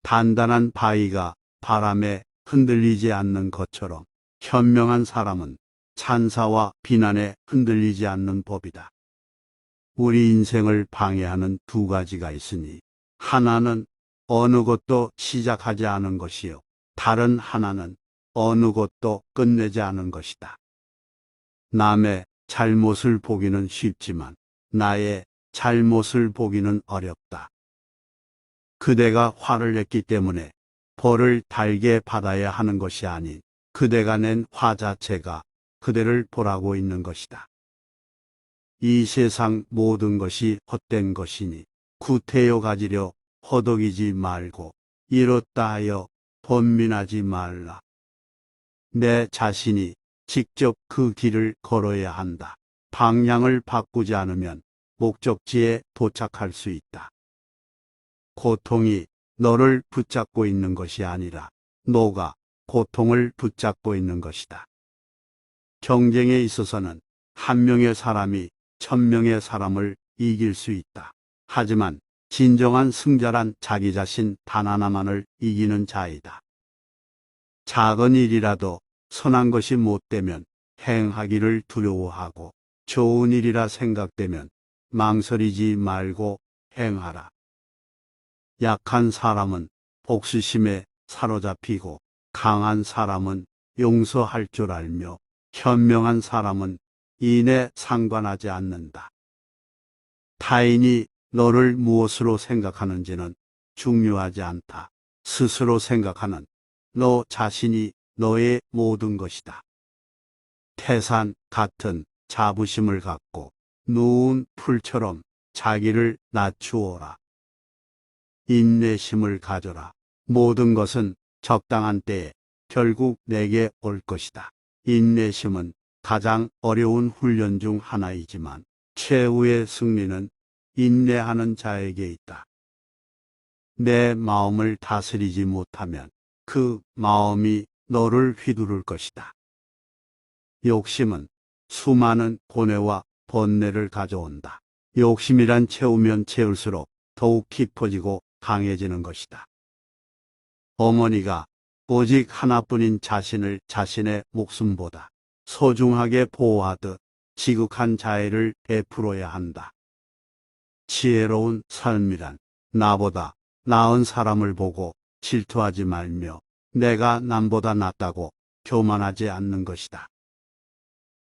단단한 바위가 바람에 흔들리지 않는 것처럼 현명한 사람은 찬사와 비난에 흔들리지 않는 법이다. 우리 인생을 방해하는 두 가지가 있으니 하나는 어느 것도 시작하지 않은 것이요. 다른 하나는 어느 것도 끝내지 않은 것이다. 남의 잘못을 보기는 쉽지만 나의 잘못을 보기는 어렵다. 그대가 화를 냈기 때문에 벌을 달게 받아야 하는 것이 아닌 그대가 낸 화 자체가 그대를 보라고 있는 것이다. 이 세상 모든 것이 헛된 것이니 구태여 가지려 허덕이지 말고 이렇다 하여 번민하지 말라. 내 자신이 직접 그 길을 걸어야 한다. 방향을 바꾸지 않으면 목적지에 도착할 수 있다. 고통이 너를 붙잡고 있는 것이 아니라 너가 고통을 붙잡고 있는 것이다. 경쟁에 있어서는 한 명의 사람이 1000명의 사람을 이길 수 있다. 하지만 진정한 승자란 자기 자신 단 하나만을 이기는 자이다. 작은 일이라도 선한 것이 못되면 행하기를 두려워하고 좋은 일이라 생각되면 망설이지 말고 행하라. 약한 사람은 복수심에 사로잡히고 강한 사람은 용서할 줄 알며 현명한 사람은 인에 상관하지 않는다. 타인이 너를 무엇으로 생각하는지는 중요하지 않다. 스스로 생각하는 너 자신이 너의 모든 것이다. 태산 같은 자부심을 갖고 누운 풀처럼 자기를 낮추어라. 인내심을 가져라. 모든 것은 적당한 때에 결국 내게 올 것이다. 인내심은 가장 어려운 훈련 중 하나이지만 최후의 승리는 인내하는 자에게 있다. 내 마음을 다스리지 못하면 그 마음이 너를 휘두를 것이다. 욕심은 수많은 고뇌와 번뇌를 가져온다. 욕심이란 채우면 채울수록 더욱 깊어지고 강해지는 것이다. 어머니가 오직 하나뿐인 자신을 자신의 목숨보다 소중하게 보호하듯 지극한 자애를 베풀어야 한다. 지혜로운 삶이란 나보다 나은 사람을 보고 질투하지 말며 내가 남보다 낫다고 교만하지 않는 것이다.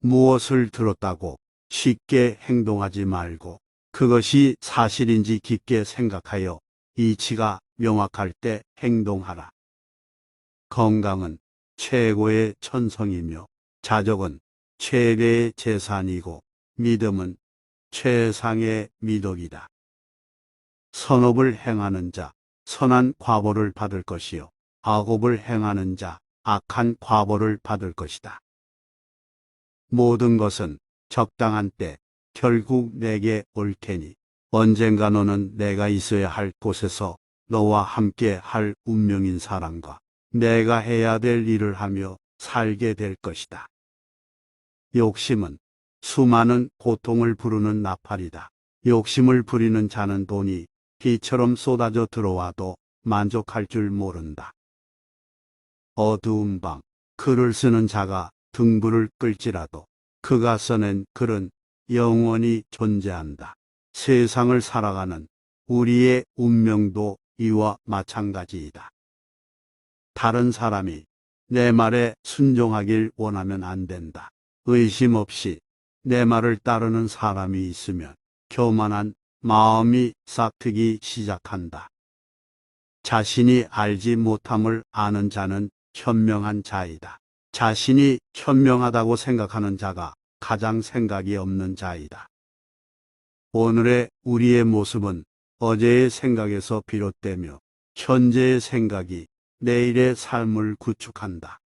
무엇을 들었다고 쉽게 행동하지 말고 그것이 사실인지 깊게 생각하여 이치가 명확할 때 행동하라. 건강은 최고의 천성이며 자족은 최대의 재산이고 믿음은 최상의 미덕이다. 선업을 행하는 자 선한 과보를 받을 것이요 악업을 행하는 자 악한 과보를 받을 것이다. 모든 것은 적당한 때 결국 내게 올 테니 언젠가 너는 내가 있어야 할 곳에서 너와 함께 할 운명인 사람과 내가 해야 될 일을 하며 살게 될 것이다. 욕심은 수많은 고통을 부르는 나팔이다. 욕심을 부리는 자는 돈이 비처럼 쏟아져 들어와도 만족할 줄 모른다. 어두운 방 글을 쓰는 자가 등불을 끌지라도 그가 써낸 글은 영원히 존재한다. 세상을 살아가는 우리의 운명도 이와 마찬가지이다. 다른 사람이 내 말에 순종하길 원하면 안 된다. 의심 없이 내 말을 따르는 사람이 있으면 교만한 마음이 싹트기 시작한다. 자신이 알지 못함을 아는 자는 현명한 자이다. 자신이 현명하다고 생각하는 자가 가장 생각이 없는 자이다. 오늘의 우리의 모습은 어제의 생각에서 비롯되며 현재의 생각이 내일의 삶을 구축한다.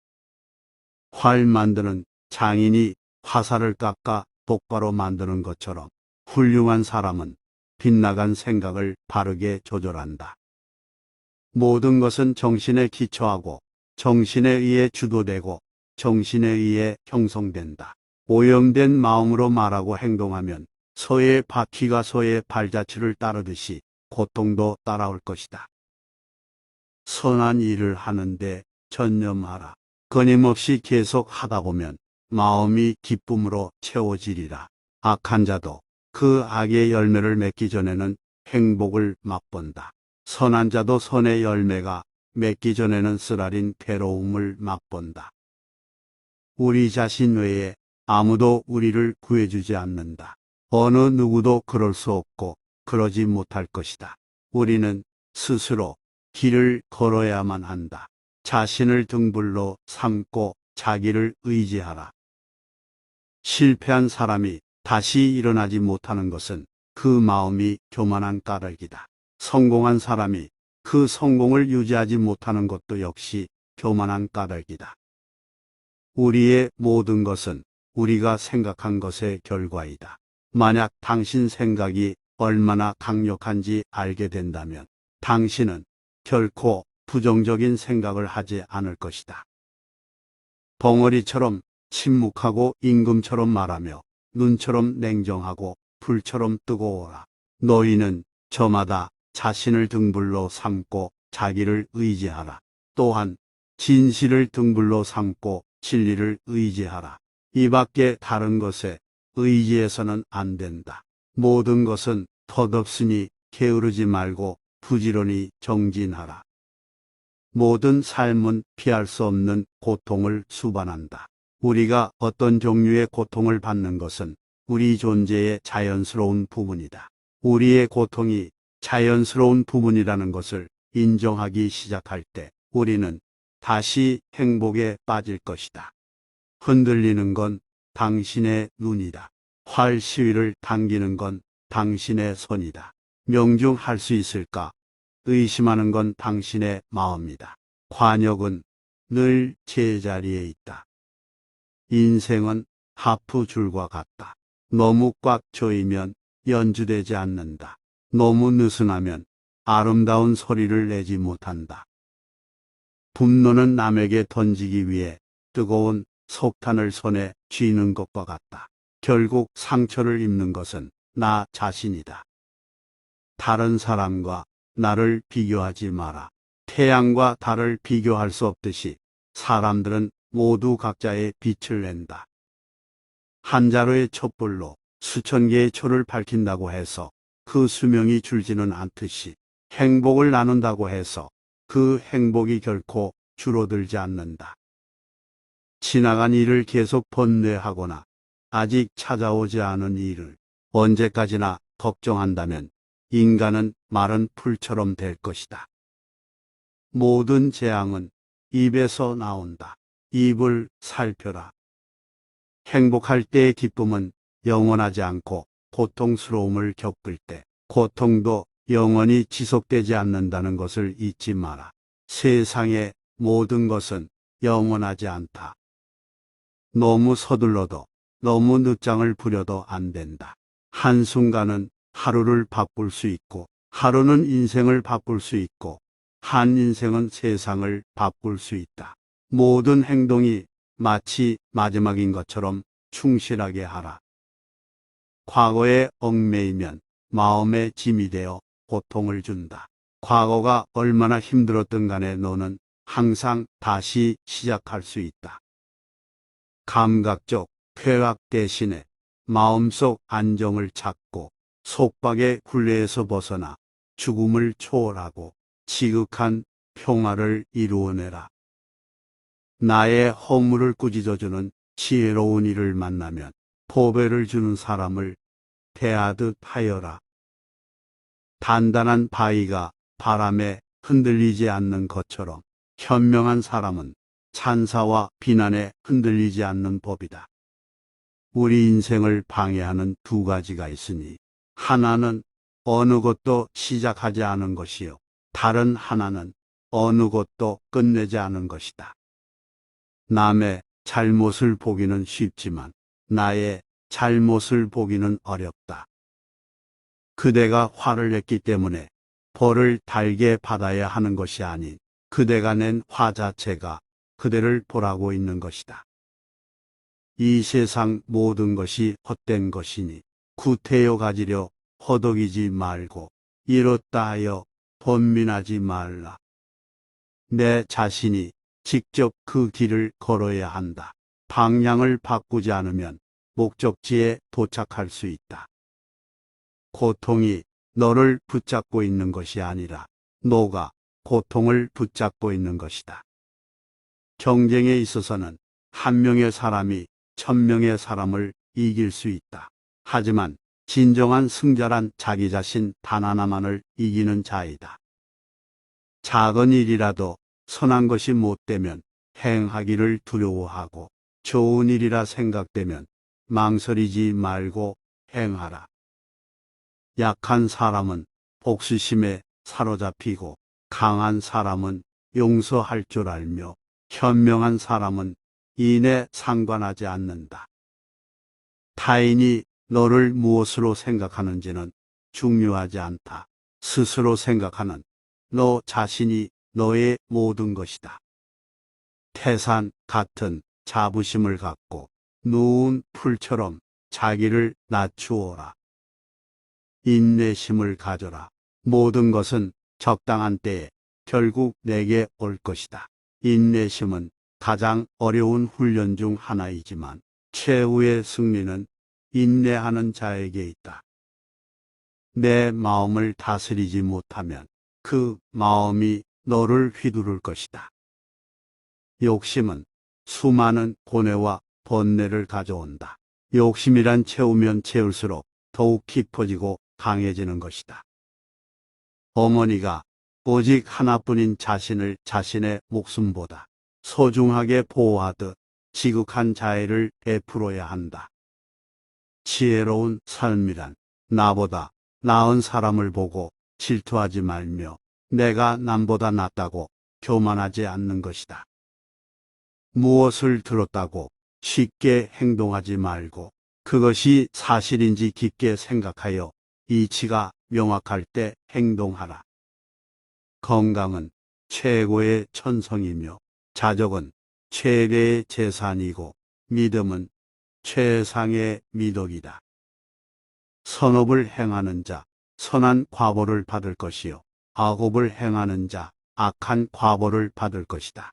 활 만드는 장인이 화살을 깎아 똑바로 만드는 것처럼 훌륭한 사람은 빗나간 생각을 바르게 조절한다. 모든 것은 정신에 기초하고 정신에 의해 주도되고 정신에 의해 형성된다. 오염된 마음으로 말하고 행동하면 소의 바퀴가 소의 발자취를 따르듯이 고통도 따라올 것이다. 선한 일을 하는데 전념하라. 끊임없이 계속 하다 보면 마음이 기쁨으로 채워지리라. 악한 자도 그 악의 열매를 맺기 전에는 행복을 맛본다. 선한 자도 선의 열매가 맺기 전에는 쓰라린 괴로움을 맛본다. 우리 자신 외에 아무도 우리를 구해주지 않는다. 어느 누구도 그럴 수 없고 그러지 못할 것이다. 우리는 스스로 길을 걸어야만 한다. 자신을 등불로 삼고 자기를 의지하라. 실패한 사람이 다시 일어나지 못하는 것은 그 마음이 교만한 까닭이다. 성공한 사람이 그 성공을 유지하지 못하는 것도 역시 교만한 까닭이다. 우리의 모든 것은 우리가 생각한 것의 결과이다. 만약 당신 생각이 얼마나 강력한지 알게 된다면 당신은 결코 부정적인 생각을 하지 않을 것이다. 벙어리처럼 침묵하고 임금처럼 말하며 눈처럼 냉정하고 불처럼 뜨거워라. 너희는 저마다 자신을 등불로 삼고 자기를 의지하라. 또한 진실을 등불로 삼고 진리를 의지하라. 이 밖에 다른 것에 의지해서는 안 된다. 모든 것은 덧없으니 게으르지 말고 부지런히 정진하라. 모든 삶은 피할 수 없는 고통을 수반한다. 우리가 어떤 종류의 고통을 받는 것은 우리 존재의 자연스러운 부분이다. 우리의 고통이 자연스러운 부분이라는 것을 인정하기 시작할 때 우리는 다시 행복에 빠질 것이다. 흔들리는 건 당신의 눈이다. 활 시위를 당기는 건 당신의 손이다. 명중할 수 있을까? 의심하는 건 당신의 마음이다. 관역은 늘 제자리에 있다. 인생은 하프줄과 같다. 너무 꽉 조이면 연주되지 않는다. 너무 느슨하면 아름다운 소리를 내지 못한다. 분노는 남에게 던지기 위해 뜨거운 석탄을 손에 쥐는 것과 같다. 결국 상처를 입는 것은 나 자신이다. 다른 사람과 나를 비교하지 마라. 태양과 달을 비교할 수 없듯이 사람들은 모두 각자의 빛을 낸다. 한 자루의 촛불로 수천 개의 초를 밝힌다고 해서 그 수명이 줄지는 않듯이 행복을 나눈다고 해서 그 행복이 결코 줄어들지 않는다. 지나간 일을 계속 번뇌하거나 아직 찾아오지 않은 일을 언제까지나 걱정한다면 인간은 마른 풀처럼 될 것이다. 모든 재앙은 입에서 나온다. 입을 살펴라. 행복할 때의 기쁨은 영원하지 않고 고통스러움을 겪을 때 고통도 영원히 지속되지 않는다는 것을 잊지 마라. 세상의 모든 것은 영원하지 않다. 너무 서둘러도 너무 늦장을 부려도 안 된다. 한순간은 하루를 바꿀 수 있고 하루는 인생을 바꿀 수 있고 한 인생은 세상을 바꿀 수 있다. 모든 행동이 마치 마지막인 것처럼 충실하게 하라. 과거에 얽매이면 마음의 짐이 되어 고통을 준다. 과거가 얼마나 힘들었든 간에 너는 항상 다시 시작할 수 있다. 감각적 쾌락 대신에 마음속 안정을 찾고 속박의 굴레에서 벗어나 죽음을 초월하고 지극한 평화를 이루어내라. 나의 허물을 꾸짖어주는 지혜로운 이를 만나면 보배를 주는 사람을 대하듯 하여라. 단단한 바위가 바람에 흔들리지 않는 것처럼 현명한 사람은 찬사와 비난에 흔들리지 않는 법이다. 우리 인생을 방해하는 두 가지가 있으니 하나는 어느 것도 시작하지 않은 것이요. 다른 하나는 어느 것도 끝내지 않은 것이다. 남의 잘못을 보기는 쉽지만 나의 잘못을 보기는 어렵다. 그대가 화를 냈기 때문에 벌을 달게 받아야 하는 것이 아닌 그대가 낸 화 자체가 그대를 보라고 있는 것이다. 이 세상 모든 것이 헛된 것이니 구태여 가지려 허덕이지 말고 이렇다 하여 번민하지 말라. 내 자신이 직접 그 길을 걸어야 한다. 방향을 바꾸지 않으면 목적지에 도착할 수 있다. 고통이 너를 붙잡고 있는 것이 아니라 너가 고통을 붙잡고 있는 것이다. 경쟁에 있어서는 한 명의 사람이 1000명의 사람을 이길 수 있다. 하지만 진정한 승자란 자기 자신 단 하나만을 이기는 자이다. 작은 일이라도 선한 것이 못되면 행하기를 두려워하고 좋은 일이라 생각되면 망설이지 말고 행하라. 약한 사람은 복수심에 사로잡히고 강한 사람은 용서할 줄 알며 현명한 사람은 이내 상관하지 않는다. 타인이 너를 무엇으로 생각하는지는 중요하지 않다. 스스로 생각하는 너 자신이 너의 모든 것이다. 태산 같은 자부심을 갖고 누운 풀처럼 자기를 낮추어라. 인내심을 가져라. 모든 것은 적당한 때에 결국 내게 올 것이다. 인내심은 가장 어려운 훈련 중 하나이지만 최후의 승리는 인내하는 자에게 있다. 내 마음을 다스리지 못하면 그 마음이 너를 휘두를 것이다. 욕심은 수많은 고뇌와 번뇌를 가져온다. 욕심이란 채우면 채울수록 더욱 깊어지고 강해지는 것이다. 어머니가 오직 하나뿐인 자신을 자신의 목숨보다 소중하게 보호하듯 지극한 자애를 베풀어야 한다. 지혜로운 삶이란 나보다 나은 사람을 보고 질투하지 말며 내가 남보다 낫다고 교만하지 않는 것이다. 무엇을 들었다고 쉽게 행동하지 말고 그것이 사실인지 깊게 생각하여 이치가 명확할 때 행동하라. 건강은 최고의 천성이며 자족은 최대의 재산이고 믿음은 최상의 미덕이다. 선업을 행하는 자 선한 과보를 받을 것이요 악업을 행하는 자 악한 과보를 받을 것이다.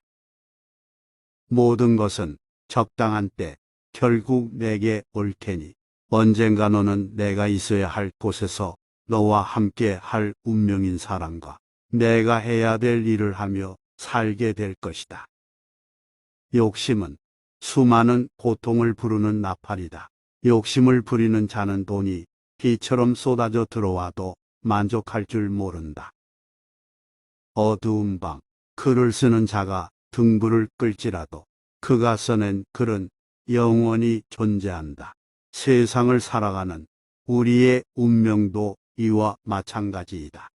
모든 것은 적당한 때 결국 내게 올 테니 언젠가 너는 내가 있어야 할 곳에서 너와 함께 할 운명인 사람과 내가 해야 될 일을 하며 살게 될 것이다. 욕심은 수많은 고통을 부르는 나팔이다. 욕심을 부리는 자는 돈이 비처럼 쏟아져 들어와도 만족할 줄 모른다. 어두운 밤 글을 쓰는 자가 등불을 끌지라도 그가 써낸 글은 영원히 존재한다. 세상을 살아가는 우리의 운명도 이와 마찬가지이다.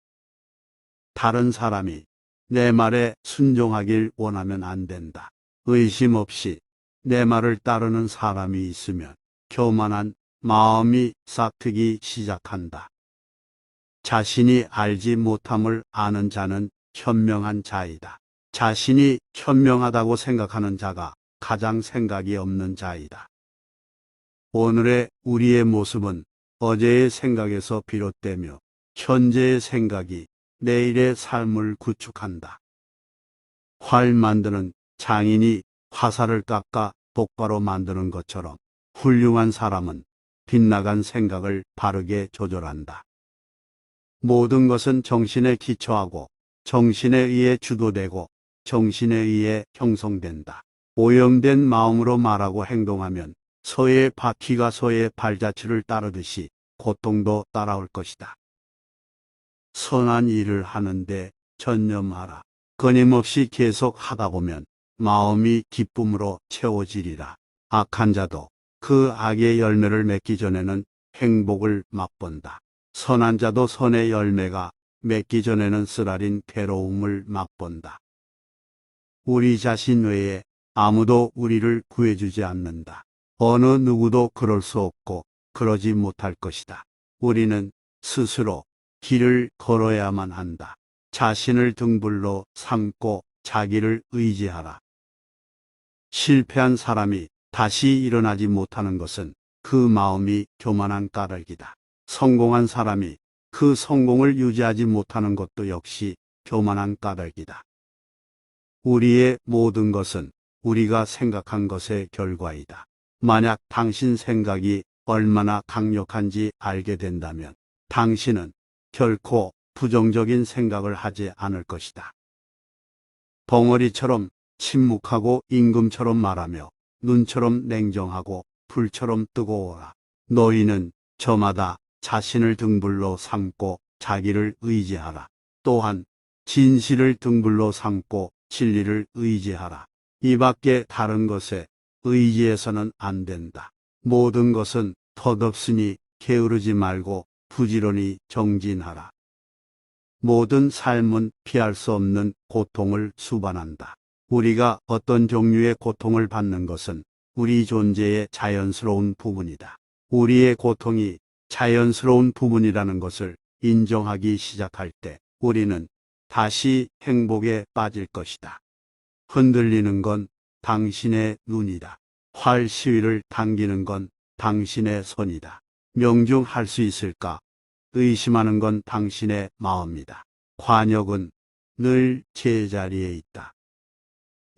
다른 사람이 내 말에 순종하길 원하면 안 된다. 의심 없이 내 말을 따르는 사람이 있으면 교만한 마음이 싹트기 시작한다. 자신이 알지 못함을 아는 자는 현명한 자이다. 자신이 현명하다고 생각하는 자가 가장 생각이 없는 자이다. 오늘의 우리의 모습은 어제의 생각에서 비롯되며 현재의 생각이 내일의 삶을 구축한다. 활 만드는 장인이 화살을 깎아 똑바로 만드는 것처럼 훌륭한 사람은 빗나간 생각을 바르게 조절한다. 모든 것은 정신에 기초하고 정신에 의해 주도되고 정신에 의해 형성된다. 오염된 마음으로 말하고 행동하면 소의 바퀴가 소의 발자취를 따르듯이 고통도 따라올 것이다. 선한 일을 하는데 전념하라. 끊임없이 계속 하다 보면 마음이 기쁨으로 채워지리라. 악한 자도 그 악의 열매를 맺기 전에는 행복을 맛본다. 선한 자도 선의 열매가 맺기 전에는 쓰라린 괴로움을 맛본다. 우리 자신 외에 아무도 우리를 구해주지 않는다. 어느 누구도 그럴 수 없고 그러지 못할 것이다. 우리는 스스로 길을 걸어야만 한다. 자신을 등불로 삼고 자기를 의지하라. 실패한 사람이 다시 일어나지 못하는 것은 그 마음이 교만한 까닭이다. 성공한 사람이 그 성공을 유지하지 못하는 것도 역시 교만한 까닭이다. 우리의 모든 것은 우리가 생각한 것의 결과이다. 만약 당신 생각이 얼마나 강력한지 알게 된다면 당신은 결코 부정적인 생각을 하지 않을 것이다. 벙어리처럼 침묵하고 임금처럼 말하며 눈처럼 냉정하고 불처럼 뜨거워라. 너희는 저마다 자신을 등불로 삼고 자기를 의지하라. 또한 진실을 등불로 삼고 진리를 의지하라. 이 밖에 다른 것에 의지해서는 안 된다. 모든 것은 덧없으니 게으르지 말고 부지런히 정진하라. 모든 삶은 피할 수 없는 고통을 수반한다. 우리가 어떤 종류의 고통을 받는 것은 우리 존재의 자연스러운 부분이다. 우리의 고통이 자연스러운 부분이라는 것을 인정하기 시작할 때 우리는 다시 행복에 빠질 것이다. 흔들리는 건 당신의 눈이다. 활 시위를 당기는 건 당신의 손이다. 명중할 수 있을까? 의심하는 건 당신의 마음이다. 관역은 늘 제자리에 있다.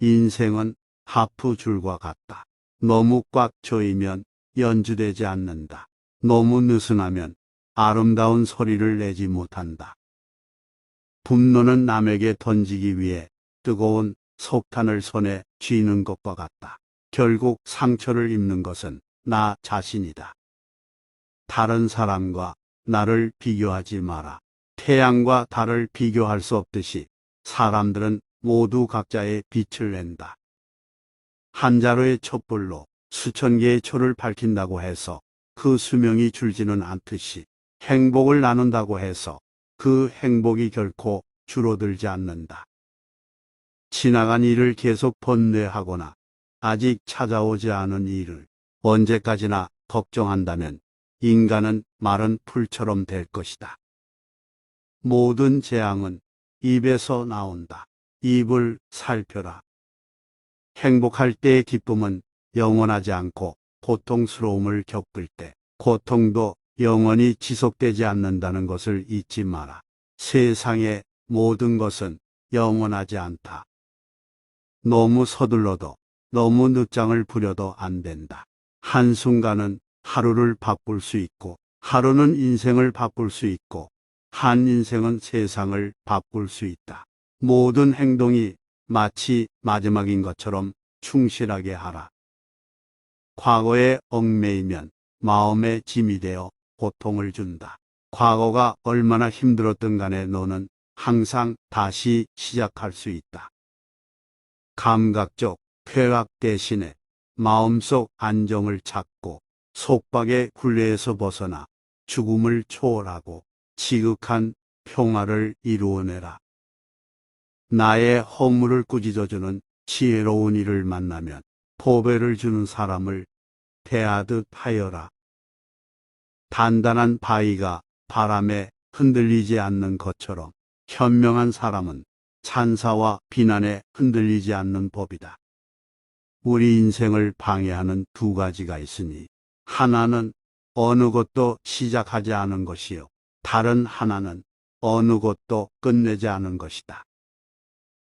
인생은 하프줄과 같다. 너무 꽉 조이면 연주되지 않는다. 너무 느슨하면 아름다운 소리를 내지 못한다. 분노는 남에게 던지기 위해 뜨거운 석탄을 손에 쥐는 것과 같다. 결국 상처를 입는 것은 나 자신이다. 다른 사람과 나를 비교하지 마라. 태양과 달을 비교할 수 없듯이 사람들은 모두 각자의 빛을 낸다. 한 자루의 촛불로 수천 개의 초를 밝힌다고 해서 그 수명이 줄지는 않듯이 행복을 나눈다고 해서 그 행복이 결코 줄어들지 않는다. 지나간 일을 계속 번뇌하거나 아직 찾아오지 않은 일을 언제까지나 걱정한다면 인간은 마른 풀처럼 될 것이다. 모든 재앙은 입에서 나온다. 입을 살펴라. 행복할 때의 기쁨은 영원하지 않고 고통스러움을 겪을 때 고통도 영원히 지속되지 않는다는 것을 잊지 마라. 세상의 모든 것은 영원하지 않다. 너무 서둘러도 너무 늦장을 부려도 안 된다. 한순간은 하루를 바꿀 수 있고 하루는 인생을 바꿀 수 있고 한 인생은 세상을 바꿀 수 있다. 모든 행동이 마치 마지막인 것처럼 충실하게 하라. 과거에 얽매이면 마음의 짐이 되어 고통을 준다. 과거가 얼마나 힘들었든 간에 너는 항상 다시 시작할 수 있다. 감각적 쾌락 대신에 마음속 안정을 찾고 속박의 굴레에서 벗어나 죽음을 초월하고 지극한 평화를 이루어내라. 나의 허물을 꾸짖어주는 지혜로운 이를 만나면 보배를 주는 사람을 대하듯 하여라. 단단한 바위가 바람에 흔들리지 않는 것처럼 현명한 사람은 찬사와 비난에 흔들리지 않는 법이다. 우리 인생을 방해하는 두 가지가 있으니 하나는 어느 것도 시작하지 않은 것이요. 다른 하나는 어느 것도 끝내지 않은 것이다.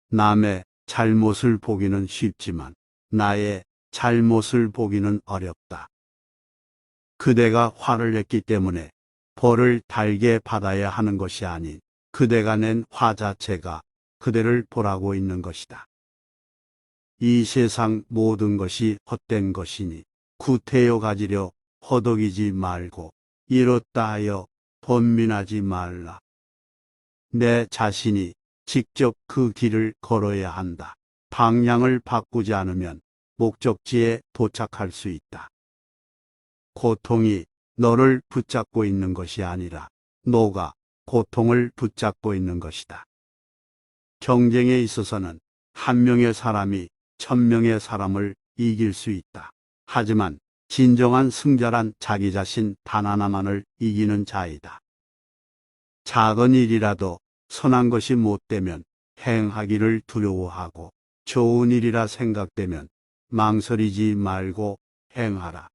남의 잘못을 보기는 쉽지만 나의 잘못을 보기는 어렵다. 그대가 화를 냈기 때문에 벌을 달게 받아야 하는 것이 아닌 그대가 낸 화 자체가 그대를 보라고 있는 것이다. 이 세상 모든 것이 헛된 것이니 구태여 가지려 허덕이지 말고 이렇다 하여 번민하지 말라. 내 자신이 직접 그 길을 걸어야 한다. 방향을 바꾸지 않으면 목적지에 도착할 수 있다. 고통이 너를 붙잡고 있는 것이 아니라 너가 고통을 붙잡고 있는 것이다. 경쟁에 있어서는 한 명의 사람이 1000명의 사람을 이길 수 있다. 하지만 진정한 승자란 자기 자신 단 하나만을 이기는 자이다. 작은 일이라도 선한 것이 못되면 행하기를 두려워하고 좋은 일이라 생각되면 망설이지 말고 행하라.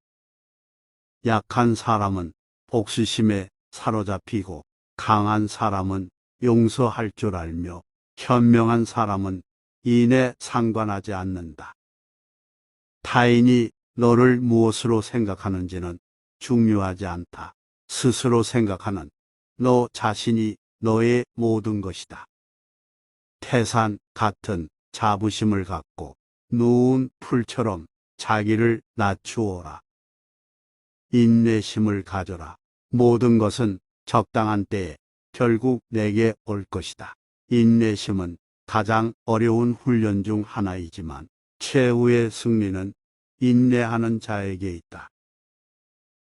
약한 사람은 복수심에 사로잡히고 강한 사람은 용서할 줄 알며 현명한 사람은 인에 상관하지 않는다. 타인이 너를 무엇으로 생각하는지는 중요하지 않다. 스스로 생각하는 너 자신이 너의 모든 것이다. 태산 같은 자부심을 갖고 누운 풀처럼 자기를 낮추어라. 인내심을 가져라. 모든 것은 적당한 때에 결국 내게 올 것이다. 인내심은 가장 어려운 훈련 중 하나이지만 최후의 승리는 인내하는 자에게 있다.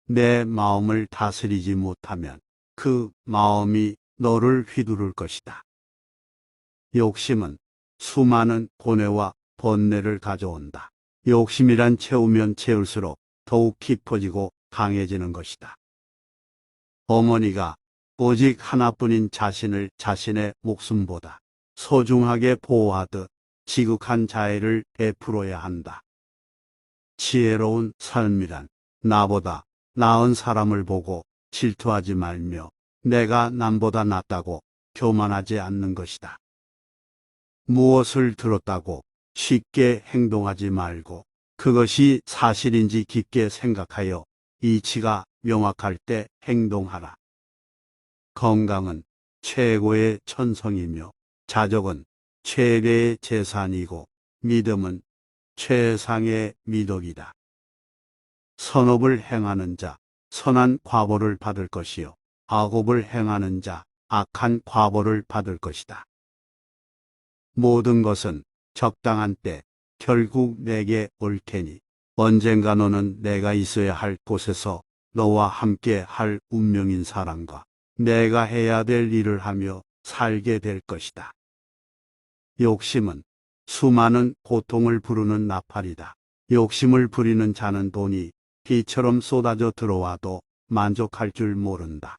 내 마음을 다스리지 못하면 그 마음이 너를 휘두를 것이다. 욕심은 수많은 고뇌와 번뇌를 가져온다. 욕심이란 채우면 채울수록 더욱 깊어지고 강해지는 것이다. 어머니가 오직 하나뿐인 자신을 자신의 목숨보다 소중하게 보호하듯 지극한 자애를 베풀어야 한다. 지혜로운 삶이란 나보다 나은 사람을 보고 질투하지 말며 내가 남보다 낫다고 교만하지 않는 것이다. 무엇을 들었다고 쉽게 행동하지 말고 그것이 사실인지 깊게 생각하여 이치가 명확할 때 행동하라. 건강은 최고의 천성이며 자족은 최대의 재산이고 믿음은 최상의 미덕이다. 선업을 행하는 자 선한 과보를 받을 것이요 악업을 행하는 자 악한 과보를 받을 것이다. 모든 것은 적당한 때 결국 내게 올 테니 언젠가 너는 내가 있어야 할 곳에서 너와 함께 할 운명인 사람과 내가 해야 될 일을 하며 살게 될 것이다. 욕심은 수많은 고통을 부르는 나팔이다. 욕심을 부리는 자는 돈이 비처럼 쏟아져 들어와도 만족할 줄 모른다.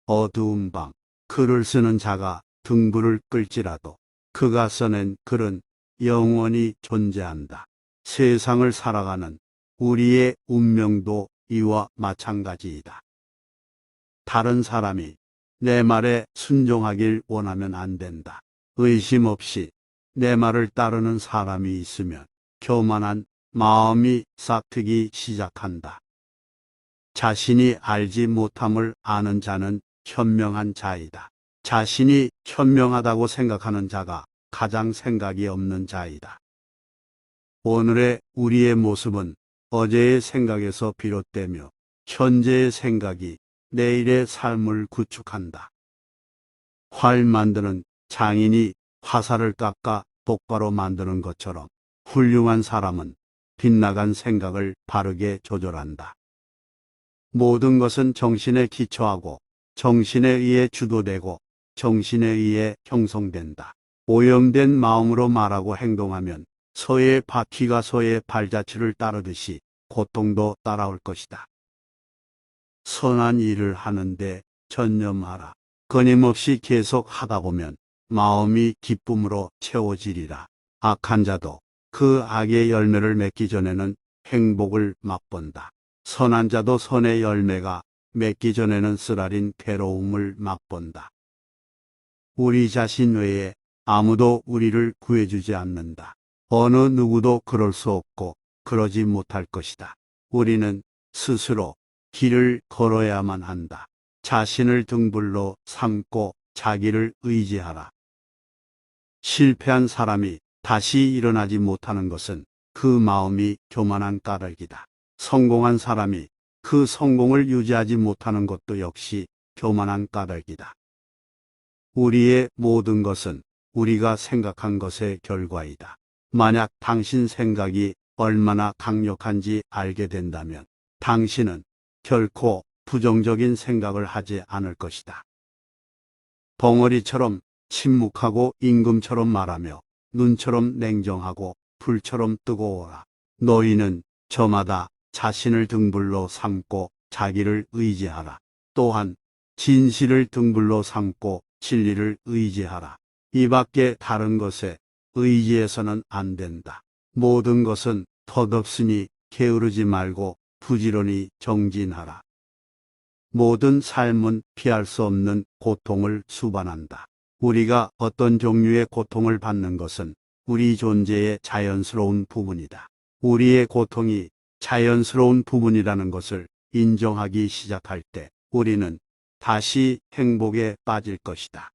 어두운 밤 글을 쓰는 자가 등불을 끌지라도 그가 써낸 글은 영원히 존재한다. 세상을 살아가는 우리의 운명도 이와 마찬가지이다. 다른 사람이 내 말에 순종하길 원하면 안 된다. 의심 없이 내 말을 따르는 사람이 있으면 교만한 마음이 싹트기 시작한다. 자신이 알지 못함을 아는 자는 현명한 자이다. 자신이 현명하다고 생각하는 자가 가장 생각이 없는 자이다. 오늘의 우리의 모습은 어제의 생각에서 비롯되며 현재의 생각이 내일의 삶을 구축한다. 활 만드는 장인이 화살을 깎아 똑바로 만드는 것처럼 훌륭한 사람은 빗나간 생각을 바르게 조절한다. 모든 것은 정신에 기초하고 정신에 의해 주도되고 정신에 의해 형성된다. 오염된 마음으로 말하고 행동하면 소의 바퀴가 소의 발자취를 따르듯이 고통도 따라올 것이다. 선한 일을 하는데 전념하라. 끊임없이 계속 하다 보면 마음이 기쁨으로 채워지리라. 악한 자도 그 악의 열매를 맺기 전에는 행복을 맛본다. 선한 자도 선의 열매가 맺기 전에는 쓰라린 괴로움을 맛본다. 우리 자신 외에 아무도 우리를 구해주지 않는다. 어느 누구도 그럴 수 없고 그러지 못할 것이다. 우리는 스스로 길을 걸어야만 한다. 자신을 등불로 삼고 자기를 의지하라. 실패한 사람이 다시 일어나지 못하는 것은 그 마음이 교만한 까닭이다. 성공한 사람이 그 성공을 유지하지 못하는 것도 역시 교만한 까닭이다. 우리의 모든 것은 우리가 생각한 것의 결과이다. 만약 당신 생각이 얼마나 강력한지 알게 된다면 당신은 결코 부정적인 생각을 하지 않을 것이다. 벙어리처럼 침묵하고 임금처럼 말하며 눈처럼 냉정하고 불처럼 뜨거워라. 너희는 저마다 자신을 등불로 삼고 자기를 의지하라. 또한 진실을 등불로 삼고 진리를 의지하라. 이 밖에 다른 것에 의지해서는 안 된다. 모든 것은 덧없으니 게으르지 말고 부지런히 정진하라. 모든 삶은 피할 수 없는 고통을 수반한다. 우리가 어떤 종류의 고통을 받는 것은 우리 존재의 자연스러운 부분이다. 우리의 고통이 자연스러운 부분이라는 것을 인정하기 시작할 때 우리는 다시 행복에 빠질 것이다.